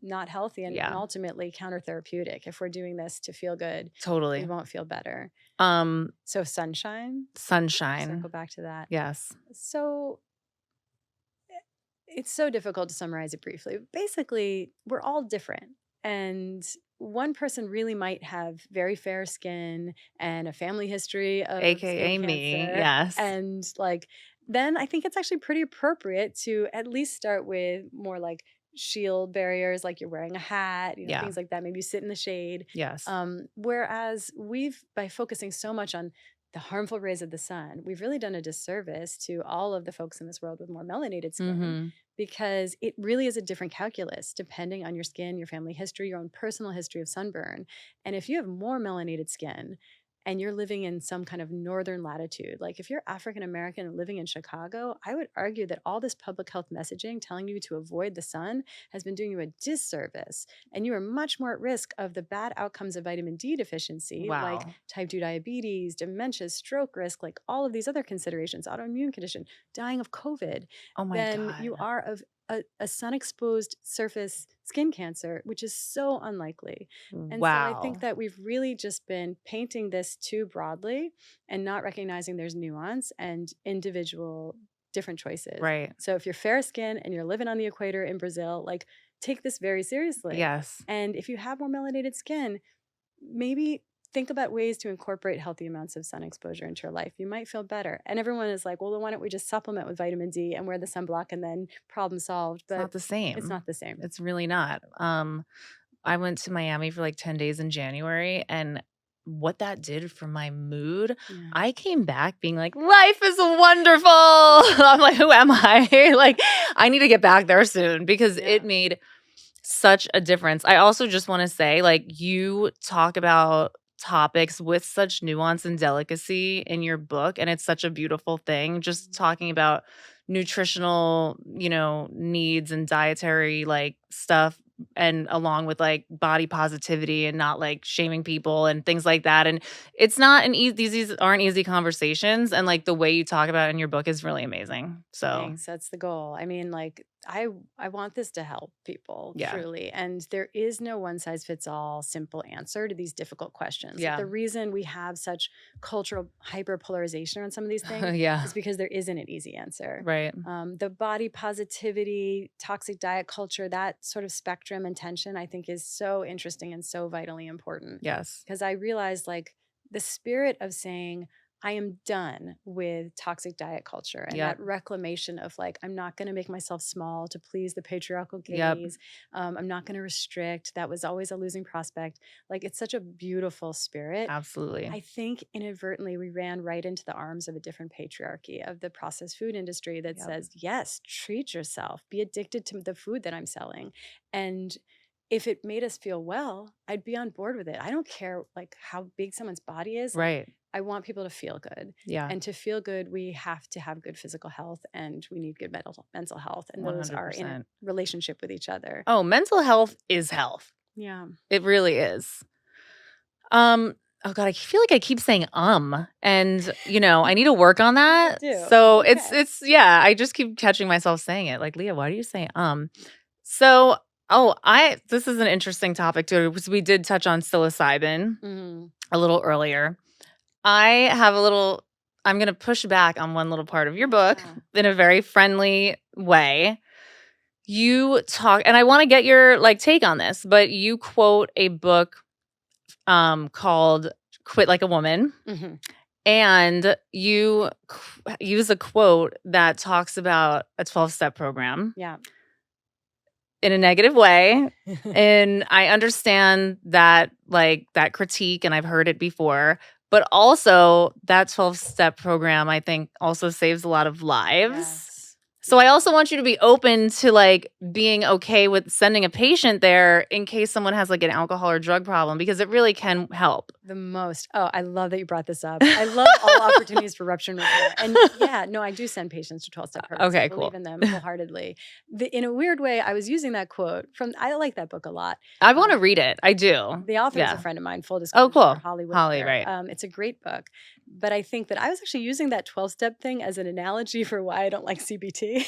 not healthy and ultimately counter-therapeutic. If we're doing this to feel good, Totally. we won't feel better. So sunshine. Circle back to that. Yes. So it's so difficult to summarize it briefly. Basically, we're all different. And one person really might have very fair skin and a family history of AKA skin me. cancer. Yes. And then I think it's actually pretty appropriate to at least start with more like shield barriers, like you're wearing a hat, things like that. Maybe you sit in the shade. Yes. Whereas by focusing so much on the harmful rays of the sun, we've really done a disservice to all of the folks in this world with more melanated skin, because it really is a different calculus depending on your skin, your family history, your own personal history of sunburn. And if you have more melanated skin and you're living in some kind of northern latitude, like if you're African American and living in Chicago, I would argue that all this public health messaging telling you to avoid the sun has been doing you a disservice. And you are much more at risk of the bad outcomes of vitamin D deficiency, like type 2 diabetes, dementia, stroke risk, like all of these other considerations, autoimmune condition, dying of COVID, than you are of a sun-exposed surface skin cancer, which is so unlikely. And so I think that we've really just been painting this too broadly and not recognizing there's nuance and individual different choices. Right. So if you're fair skin and you're living on the equator in Brazil, like take this very seriously. Yes. And if you have more melanated skin, maybe think about ways to incorporate healthy amounts of sun exposure into your life. You might feel better. And everyone is like, well, then why don't we just supplement with vitamin D and wear the sunblock and then problem solved? But it's not the same. It's not the same. It's really not. I went to Miami for like 10 days in January, and what that did for my mood, I came back being like, life is wonderful. I'm like, who am I? Like, I need to get back there soon because it made such a difference. I also just want to say, like, you talk about topics with such nuance and delicacy in your book, and it's such a beautiful thing, just talking about nutritional needs and dietary like stuff, and along with like body positivity and not like shaming people and things like that. And it's not an easy, these aren't easy conversations, and like the way you talk about it in your book is really amazing. So thanks. That's the goal. I mean, like I want this to help people truly. And there is no one size fits all simple answer to these difficult questions. Yeah. The reason we have such cultural hyperpolarization on some of these things is because there isn't an easy answer. Right. The body positivity, toxic diet culture, that sort of spectrum and tension, I think is so interesting and so vitally important. Yes. Because I realized like the spirit of saying, I am done with toxic diet culture and that reclamation of like, I'm not going to make myself small to please the patriarchal gaze. I'm not going to restrict. That was always a losing prospect. Like, it's such a beautiful spirit. Absolutely. I think inadvertently we ran right into the arms of a different patriarchy of the processed food industry that says, yes, treat yourself, be addicted to the food that I'm selling. And if it made us feel well, I'd be on board with it. I don't care like how big someone's body is. Right. I want people to feel good. Yeah. And to feel good, we have to have good physical health and we need good mental health. And those are in a relationship with each other. Oh, mental health is health. Yeah. It really is. Oh God, I feel like I keep saying and I need to work on that. So it's I just keep catching myself saying it. Like, Leah, why do you say So this is an interesting topic too, because we did touch on psilocybin a little earlier. I have a little I'm going to push back on one little part of your book Yeah. in a very friendly way. You talk, and I want to get your take on this, but you quote a book called Quit Like a Woman. Mm-hmm. And you use a quote that talks about a 12-step program. Yeah. In a negative way. And I understand that that critique, and I've heard it before, but also that 12-step program I think also saves a lot of lives. Yes. So I also want you to be open to being okay with sending a patient there in case someone has an alcohol or drug problem, because it really can help. The most. Oh, I love that you brought this up. I love all opportunities for rupture and repair. And yeah, no, I do send patients to 12-step programs. Okay, I believe cool. in them wholeheartedly. In a weird way, I was using that quote I like that book a lot. I want to read it. I do. The author is Yeah. a friend of mine, full disclosure. Oh, cool. Holly, right. It's a great book. But I think that I was actually using that 12-step thing as an analogy for why I don't like CBT.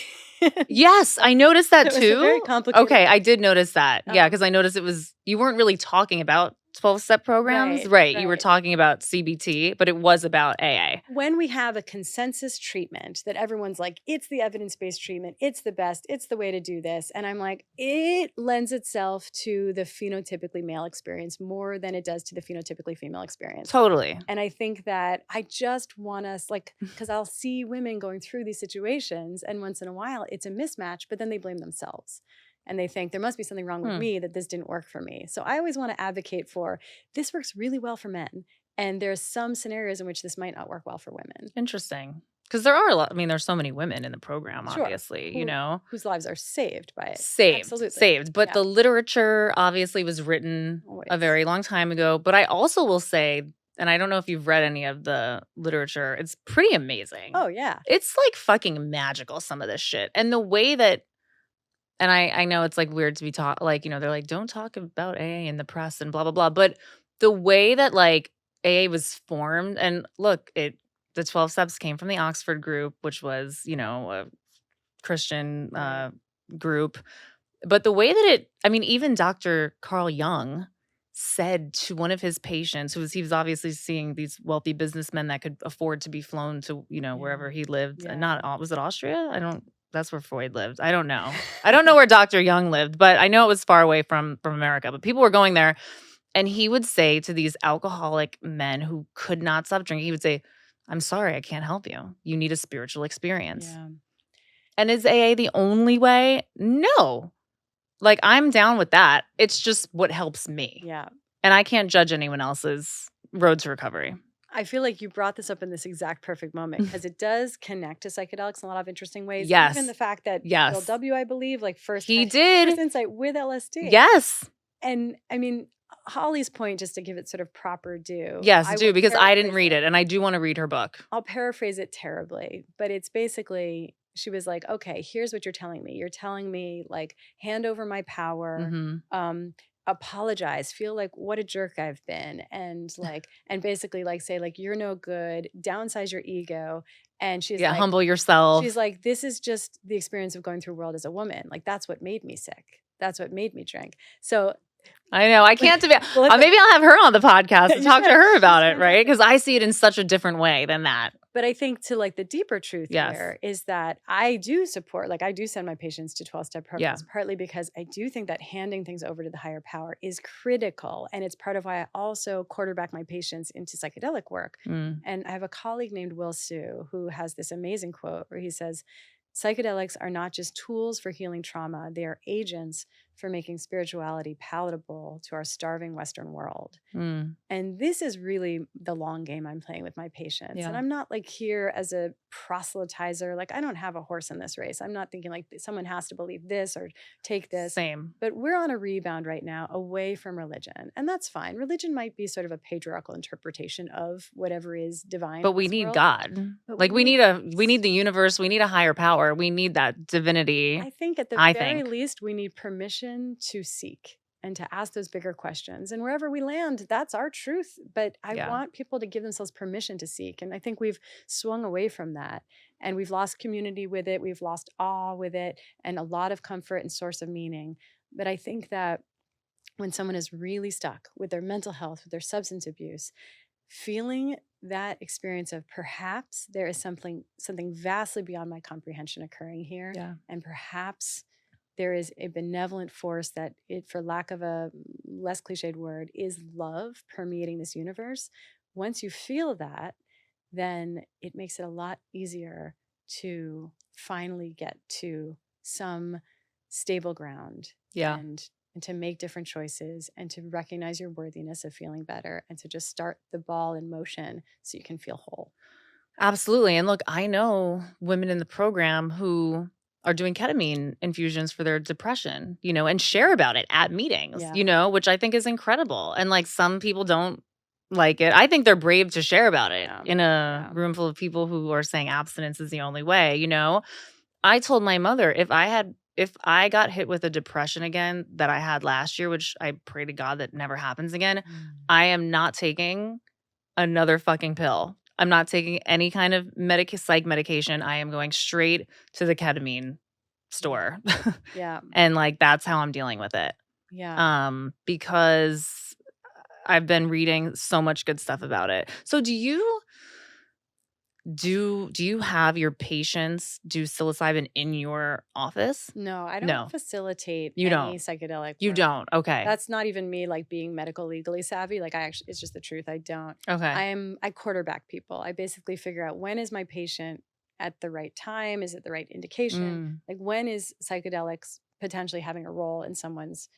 Yes, I noticed that It was too. a very complicated. Okay, I did notice that. Yeah, Um, because I noticed you weren't really talking about 12-step programs. Right, You were right. talking about CBT, but it was about AA. When we have a consensus treatment that everyone's like, it's the evidence-based treatment, it's the best, it's the way to do this. And I'm like, it lends itself to the phenotypically male experience more than it does to the phenotypically female experience. Totally. And I think that I just want us, because I'll see women going through these situations, and once in a while it's a mismatch, but then they blame themselves. And they think there must be something wrong with me that this didn't work for me. So I always want to advocate for this works really well for men. And there's some scenarios in which this might not work well for women. Interesting. Because there are a lot, there's so many women in the program, Sure. obviously, Whose lives are saved by it. Saved. Absolutely. Saved. But Yeah. the literature obviously was written Always. a very long time ago. But I also will say, and I don't know if you've read any of the literature, it's pretty amazing. Oh, yeah. It's fucking magical, some of this shit. And the way that, and I know it's weird to be taught, they're don't talk about AA in the press and blah, blah, blah. But the way that AA was formed, and look, the 12 steps came from the Oxford group, which was, a Christian group. But the way that even Dr. Carl Jung said to one of his patients, he was obviously seeing these wealthy businessmen that could afford to be flown to, wherever he lived. Yeah. Was it Austria? That's where Freud lived. I don't know. I don't know where Dr. Jung lived, but I know it was far away from America. But people were going there. And he would say to these alcoholic men who could not stop drinking, he would say, I'm sorry, I can't help you. You need a spiritual experience. Yeah. And is AA the only way? No. I'm down with that. It's just what helps me. Yeah. And I can't judge anyone else's road to recovery. I feel like you brought this up in this exact perfect moment because it does connect to psychedelics in a lot of interesting ways. Yes. Even the fact that Yes. Bill W., I believe, first He did. first insight with LSD. Yes. And Holly's point, just to give it sort of proper due. Yes, I do, will because I didn't paraphrase read it and I do want to read her book. I'll paraphrase it terribly, but it's basically, she was like, okay, here's what you're telling me. You're telling me hand over my power, Mhm. apologize, feel like what a jerk I've been, and and basically say you're no good, downsize your ego. And she's Yeah, humble yourself. She's like, this is just the experience of going through world as a woman. That's what made me sick. That's what made me drink. So I know. I can't debate. Well, Maybe I'll have her on the podcast and You talk to should. her about She's it, right? Because I see it in such a different way than that. But I think to the deeper truth Yes. here is that I do support, I do send my patients to 12-step programs, partly because I do think that handing things over to the higher power is critical. And it's part of why I also quarterback my patients into psychedelic work. Mm. And I have a colleague named Will Sue who has this amazing quote where he says, psychedelics are not just tools for healing trauma, they are agents for making spirituality palatable to our starving Western world. Mm. And this is really the long game I'm playing with my patients. Yeah. And I'm not here as a proselytizer. I don't have a horse in this race. I'm not thinking someone has to believe this or take this. Same. But we're on a rebound right now away from religion. And that's fine. Religion might be sort of a patriarchal interpretation of whatever is divine. But in we this need world. God. But we need the universe. We need a higher power. We need that divinity. I think at the very least, we need permission to seek and to ask those bigger questions. And wherever we land, that's our truth. But I want people to give themselves permission to seek. And I think we've swung away from that. And we've lost community with it. We've lost awe with it and a lot of comfort and source of meaning. But I think that when someone is really stuck with their mental health, with their substance abuse, feeling that experience of perhaps there is something vastly beyond my comprehension occurring here. Yeah. And perhaps there is a benevolent force that, for lack of a less cliched word, is love permeating this universe. Once you feel that, then it makes it a lot easier to finally get to some stable ground. Yeah. And to make different choices and to recognize your worthiness of feeling better and to just start the ball in motion so you can feel whole. Absolutely. And look, I know women in the program who are doing ketamine infusions for their depression, and share about it at meetings, Yeah. which I think is incredible. And like some people don't like it. I think they're brave to share about it in a room full of people who are saying abstinence is the only way, I told my mother if I got hit with a depression again that I had last year, which I pray to God that never happens again, I am not taking another fucking pill. I'm not taking any kind of psych medication. I am going straight to the ketamine store. Yeah. And like that's how I'm dealing with it. Yeah. Because I've been reading so much good stuff about it. So do you have your patients do psilocybin in your office? No, I don't No. facilitate You any don't. psychedelic You work. don't. Okay. That's not even me like being medical legally savvy. Like it's just the truth. I don't. Okay. I quarterback people. I basically figure out when is my patient at the right time? Is it the right indication? Like when is psychedelics potentially having a role in someone's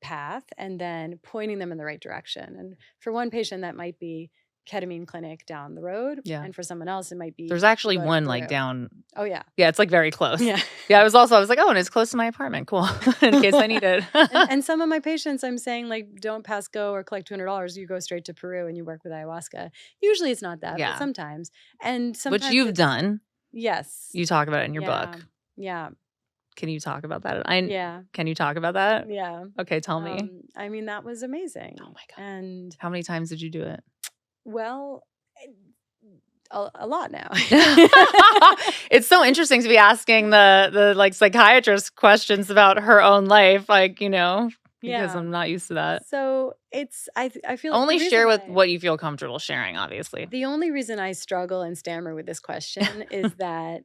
path and then pointing them in the right direction? And for one patient, that might be ketamine clinic down the road. Yeah. And for someone else, it might be. There's actually go to one like Peru. down. Oh, yeah. Yeah, it's like very close. Yeah. Yeah, I was like, oh, and it's close to my apartment. Cool. In case I need it. and some of my patients, I'm saying like, don't pass go or collect $200. You go straight to Peru and you work with ayahuasca. Usually it's not that, but sometimes. And sometimes. Which you've done. Yes. You talk about it in your book. Yeah. Can you talk about that? Yeah. Can you talk about that? Yeah. Okay, tell me. I mean, that was amazing. Oh my God. And how many times did you do it? Well, a lot now. It's so interesting to be asking the like psychiatrist questions about her own life, like, because I'm not used to that. So it's, I feel only share with what you feel comfortable sharing, obviously. The only reason I struggle and stammer with this question is that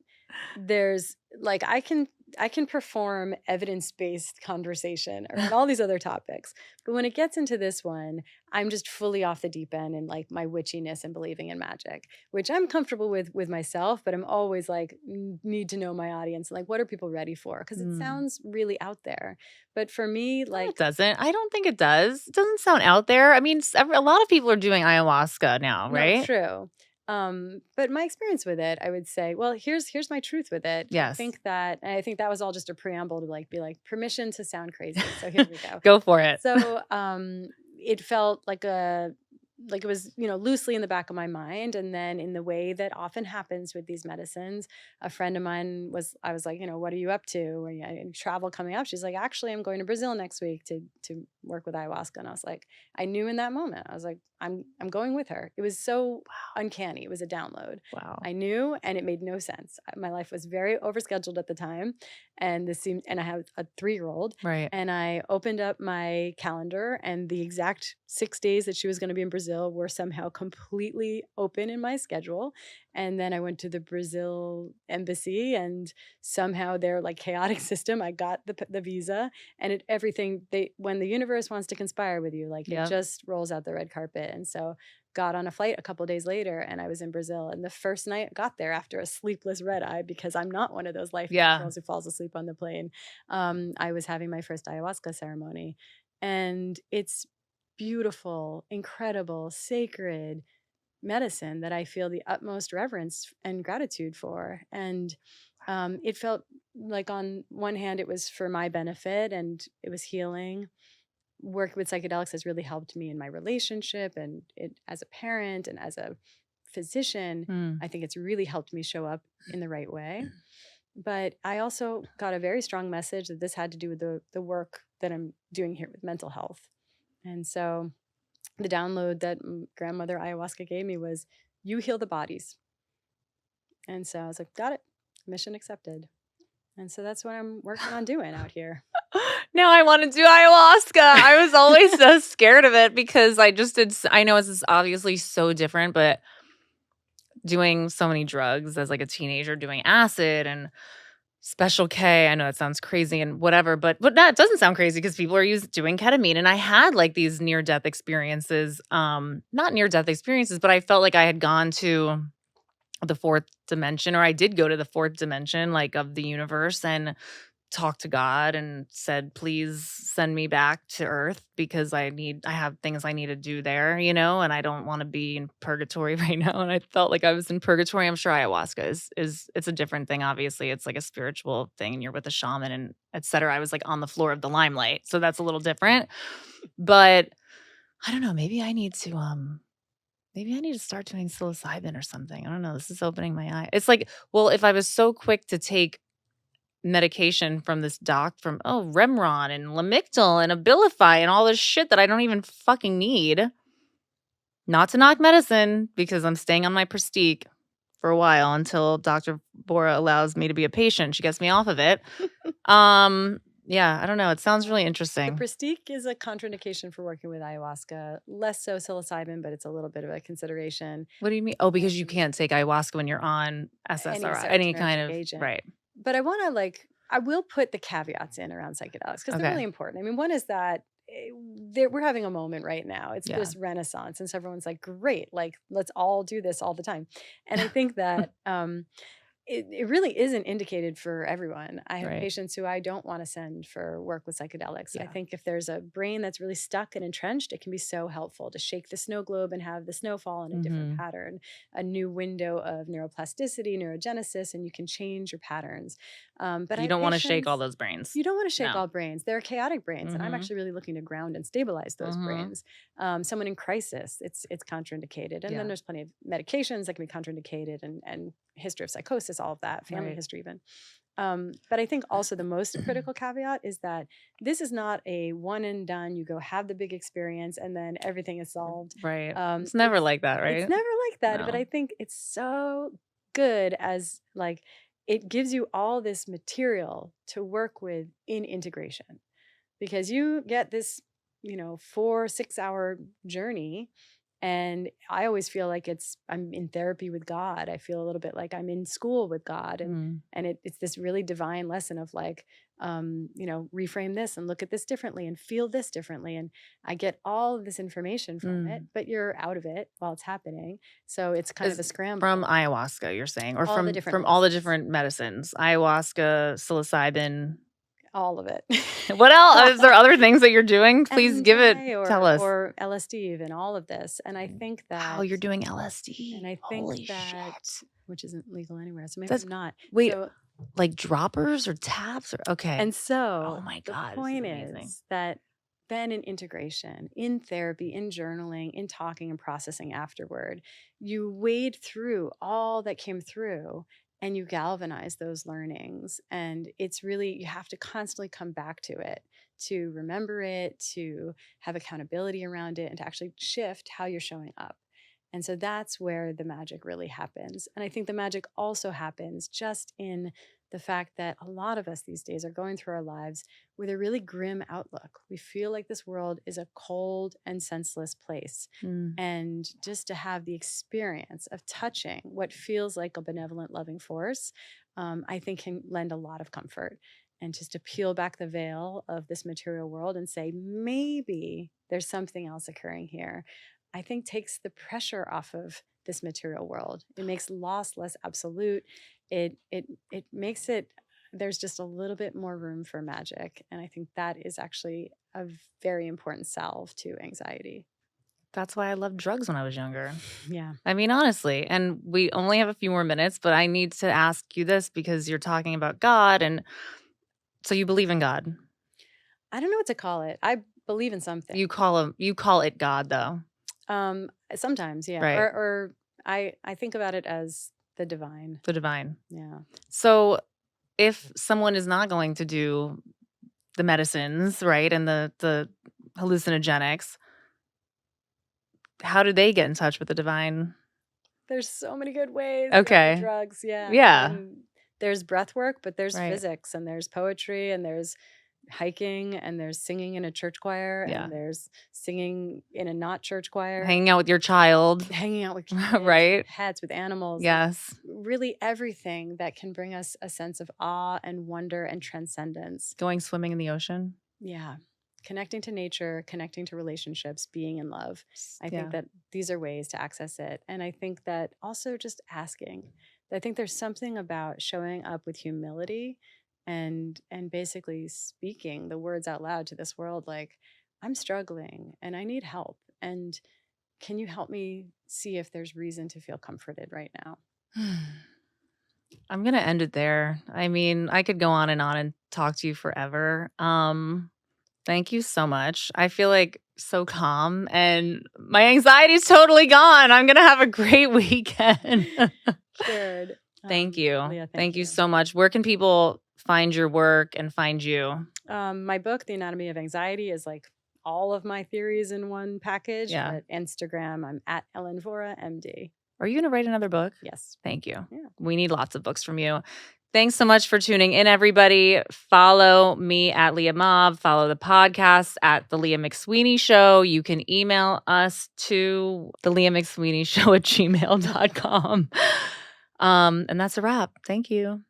there's like, I can perform evidence-based conversation around all these other topics. But when it gets into this one, I'm just fully off the deep end and like my witchiness and believing in magic, which I'm comfortable with myself, but I'm always like, need to know my audience. Like, what are people ready for? Because it sounds really out there. But for me, like. No, it doesn't. I don't think it does. It doesn't sound out there. I mean, a lot of people are doing ayahuasca now, right? No, true. But my experience with it, I would say, well, here's my truth with it. Yes. I think that was all just a preamble to like be like permission to sound crazy. So here we go. Go for it. So it felt like it was, loosely in the back of my mind. And then in the way that often happens with these medicines, a friend of mine I was like, what are you up to? And travel coming up. She's like, actually, I'm going to Brazil next week to work with ayahuasca. And I was like, I knew in that moment, I was like, I'm going with her. It was so uncanny. It was a download. Wow. I knew, and it made no sense. My life was very overscheduled at the time. And I have a 3-year-old. Right. And I opened up my calendar and the exact 6 days that she was going to be in Brazil were somehow completely open in my schedule. And then I went to the Brazil embassy and somehow their like chaotic system, I got the visa and when the universe wants to conspire with you, like it just rolls out the red carpet. And so got on a flight a couple of days later and I was in Brazil. And the first night I got there after a sleepless red eye, because I'm not one of those life girls who falls asleep on the plane. I was having my first ayahuasca ceremony and it's beautiful, incredible, sacred medicine that I feel the utmost reverence and gratitude for. And it felt like on one hand, it was for my benefit and it was healing. Work with psychedelics has really helped me in my relationship and as a parent and as a physician. I think it's really helped me show up in the right way. But I also got a very strong message that this had to do with the work that I'm doing here with mental health. And so the download that grandmother ayahuasca gave me was, you heal the bodies. And so I was like, got it. Mission accepted. And so that's what I'm working on doing out here. No, I want to do ayahuasca. I was always so scared of it because I know it's obviously so different, but doing so many drugs as like a teenager, doing acid and Special K. I know that sounds crazy and whatever, but that doesn't sound crazy because people are doing ketamine. And I had like these near-death experiences, not near-death experiences, but I felt like I had gone to the fourth dimension, or I did go to the fourth dimension, like of the universe, and talked to God and said, please send me back to Earth because I have things I need to do there, and I don't want to be in purgatory right now. And I felt like I was in purgatory. I'm sure ayahuasca is it's a different thing. Obviously, it's like a spiritual thing and you're with a shaman and etc. I was like on the floor of the limelight. So that's a little different. But I don't know, maybe I need to start doing psilocybin or something. I don't know. This is opening my eye. It's like, well, if I was so quick to take medication from this doc from Remron and Lamictal and Abilify and all this shit that I don't even fucking need. Not to knock medicine because I'm staying on my Prestique for a while until Dr. Vora allows me to be a patient. She gets me off of it. Yeah, I don't know. It sounds really The interesting. Prestique is a contraindication for working with ayahuasca. Less so psilocybin, but it's a little bit of a consideration. What do you mean? Oh, because you can't take ayahuasca when you're on SSRI, any kind of agent. right. But I want to I will put the caveats in around psychedelics because they're really important. I mean, one is that we're having a moment right now. It's this renaissance, and so everyone's like, great, let's all do this all the time. And I think that it really isn't indicated for everyone. I have patients who I don't want to send for work with psychedelics. I think if there's a brain that's really stuck and entrenched, it can be so helpful to shake the snow globe and have the snow fall in a different pattern, a new window of neuroplasticity, neurogenesis, and you can change your patterns. But you don't want to shake all those brains. You don't want to shake all brains. They're chaotic brains, and I'm actually really looking to ground and stabilize those brains. Someone in crisis, it's contraindicated, and then there's plenty of medications that can be contraindicated, and history of psychosis, all of that, family history even. But I think also the most critical caveat is that this is not a one and done, you go have the big experience and then everything is solved. Right. It's never like that, right? It's never like that. No. But I think it's so good as it gives you all this material to work with in integration. Because you get this, 4-6 hour journey. And I always feel like I'm in therapy with God. I feel a little bit like I'm in school with God. And it's this really divine lesson of reframe this and look at this differently and feel this differently. And I get all of this information from it, but you're out of it while it's happening. So it's kind of a scramble. From ayahuasca, you're saying, or all from all the different medicines, ayahuasca, psilocybin. All of it. What else? Is there other things that you're doing? Please tell us. Or LSD and all of this. And I think that. Oh, you're doing LSD. And I think Holy that. shit. Which isn't legal anywhere. So maybe I'm not. Wait, like droppers or taps? Okay. And so. Oh my God. The point is that then in integration, in therapy, in journaling, in talking and processing afterward, you wade through all that came through. And you galvanize those learnings. And it's really, you have to constantly come back to it, to remember it, to have accountability around it, and to actually shift how you're showing up. And so that's where the magic really happens. And I think the magic also happens just in the fact that a lot of us these days are going through our lives with a really grim outlook. We feel like this world is a cold and senseless place. And just to have the experience of touching what feels like a benevolent, loving force, I think can lend a lot of comfort. And just to peel back the veil of this material world and say, maybe there's something else occurring here, I think takes the pressure off of this material world. It makes loss less absolute. It makes it, there's just a little bit more room for magic. And I think that is actually a very important salve to anxiety. That's why I loved drugs when I was younger. Yeah. I mean, honestly, and we only have a few more minutes, but I need to ask you this because you're talking about God. And so you believe in God? I don't know what to call it. I believe in something. You call it God though. Sometimes, yeah. Right. Or I think about it as the divine. The divine. Yeah. So if someone is not going to do the medicines, right, and the hallucinogenics, how do they get in touch with the divine? There's so many good ways. Okay. Drugs, yeah. Yeah. There's breath work, but there's physics and there's poetry and there's hiking and there's singing in a church choir Yeah. and there's singing in a not church choir. Hanging out with your child. Hanging out with kids, Right? with pets, with animals. Yes. Really everything that can bring us a sense of awe and wonder and transcendence. Going swimming in the ocean. Yeah. Connecting to nature, connecting to relationships, being in love. I Yeah. think that these are ways to access it. And I think that also just asking. I think there's something about showing up with humility and basically speaking the words out loud to this world like, I'm struggling and I need help. And can you help me see if there's reason to feel comforted right now? I'm going to end it there. I mean, I could go on and talk to you forever. Thank you so much. I feel like so calm and my anxiety is totally gone. I'm going to have a great weekend. Cured. Thank you. Leah, thank you so much. Where can people find your work and find you? My book, The Anatomy of Anxiety, is like all of my theories in one package. Yeah. But Instagram, I'm at Ellen Vora, MD. Are you going to write another book? Yes. Thank you. Yeah. We need lots of books from you. Thanks so much for tuning in, everybody. Follow me at Leah Mob. Follow the podcast at The Leah McSweeney Show. You can email us to The Leah McSweeney Show at gmail.com. And that's a wrap. Thank you.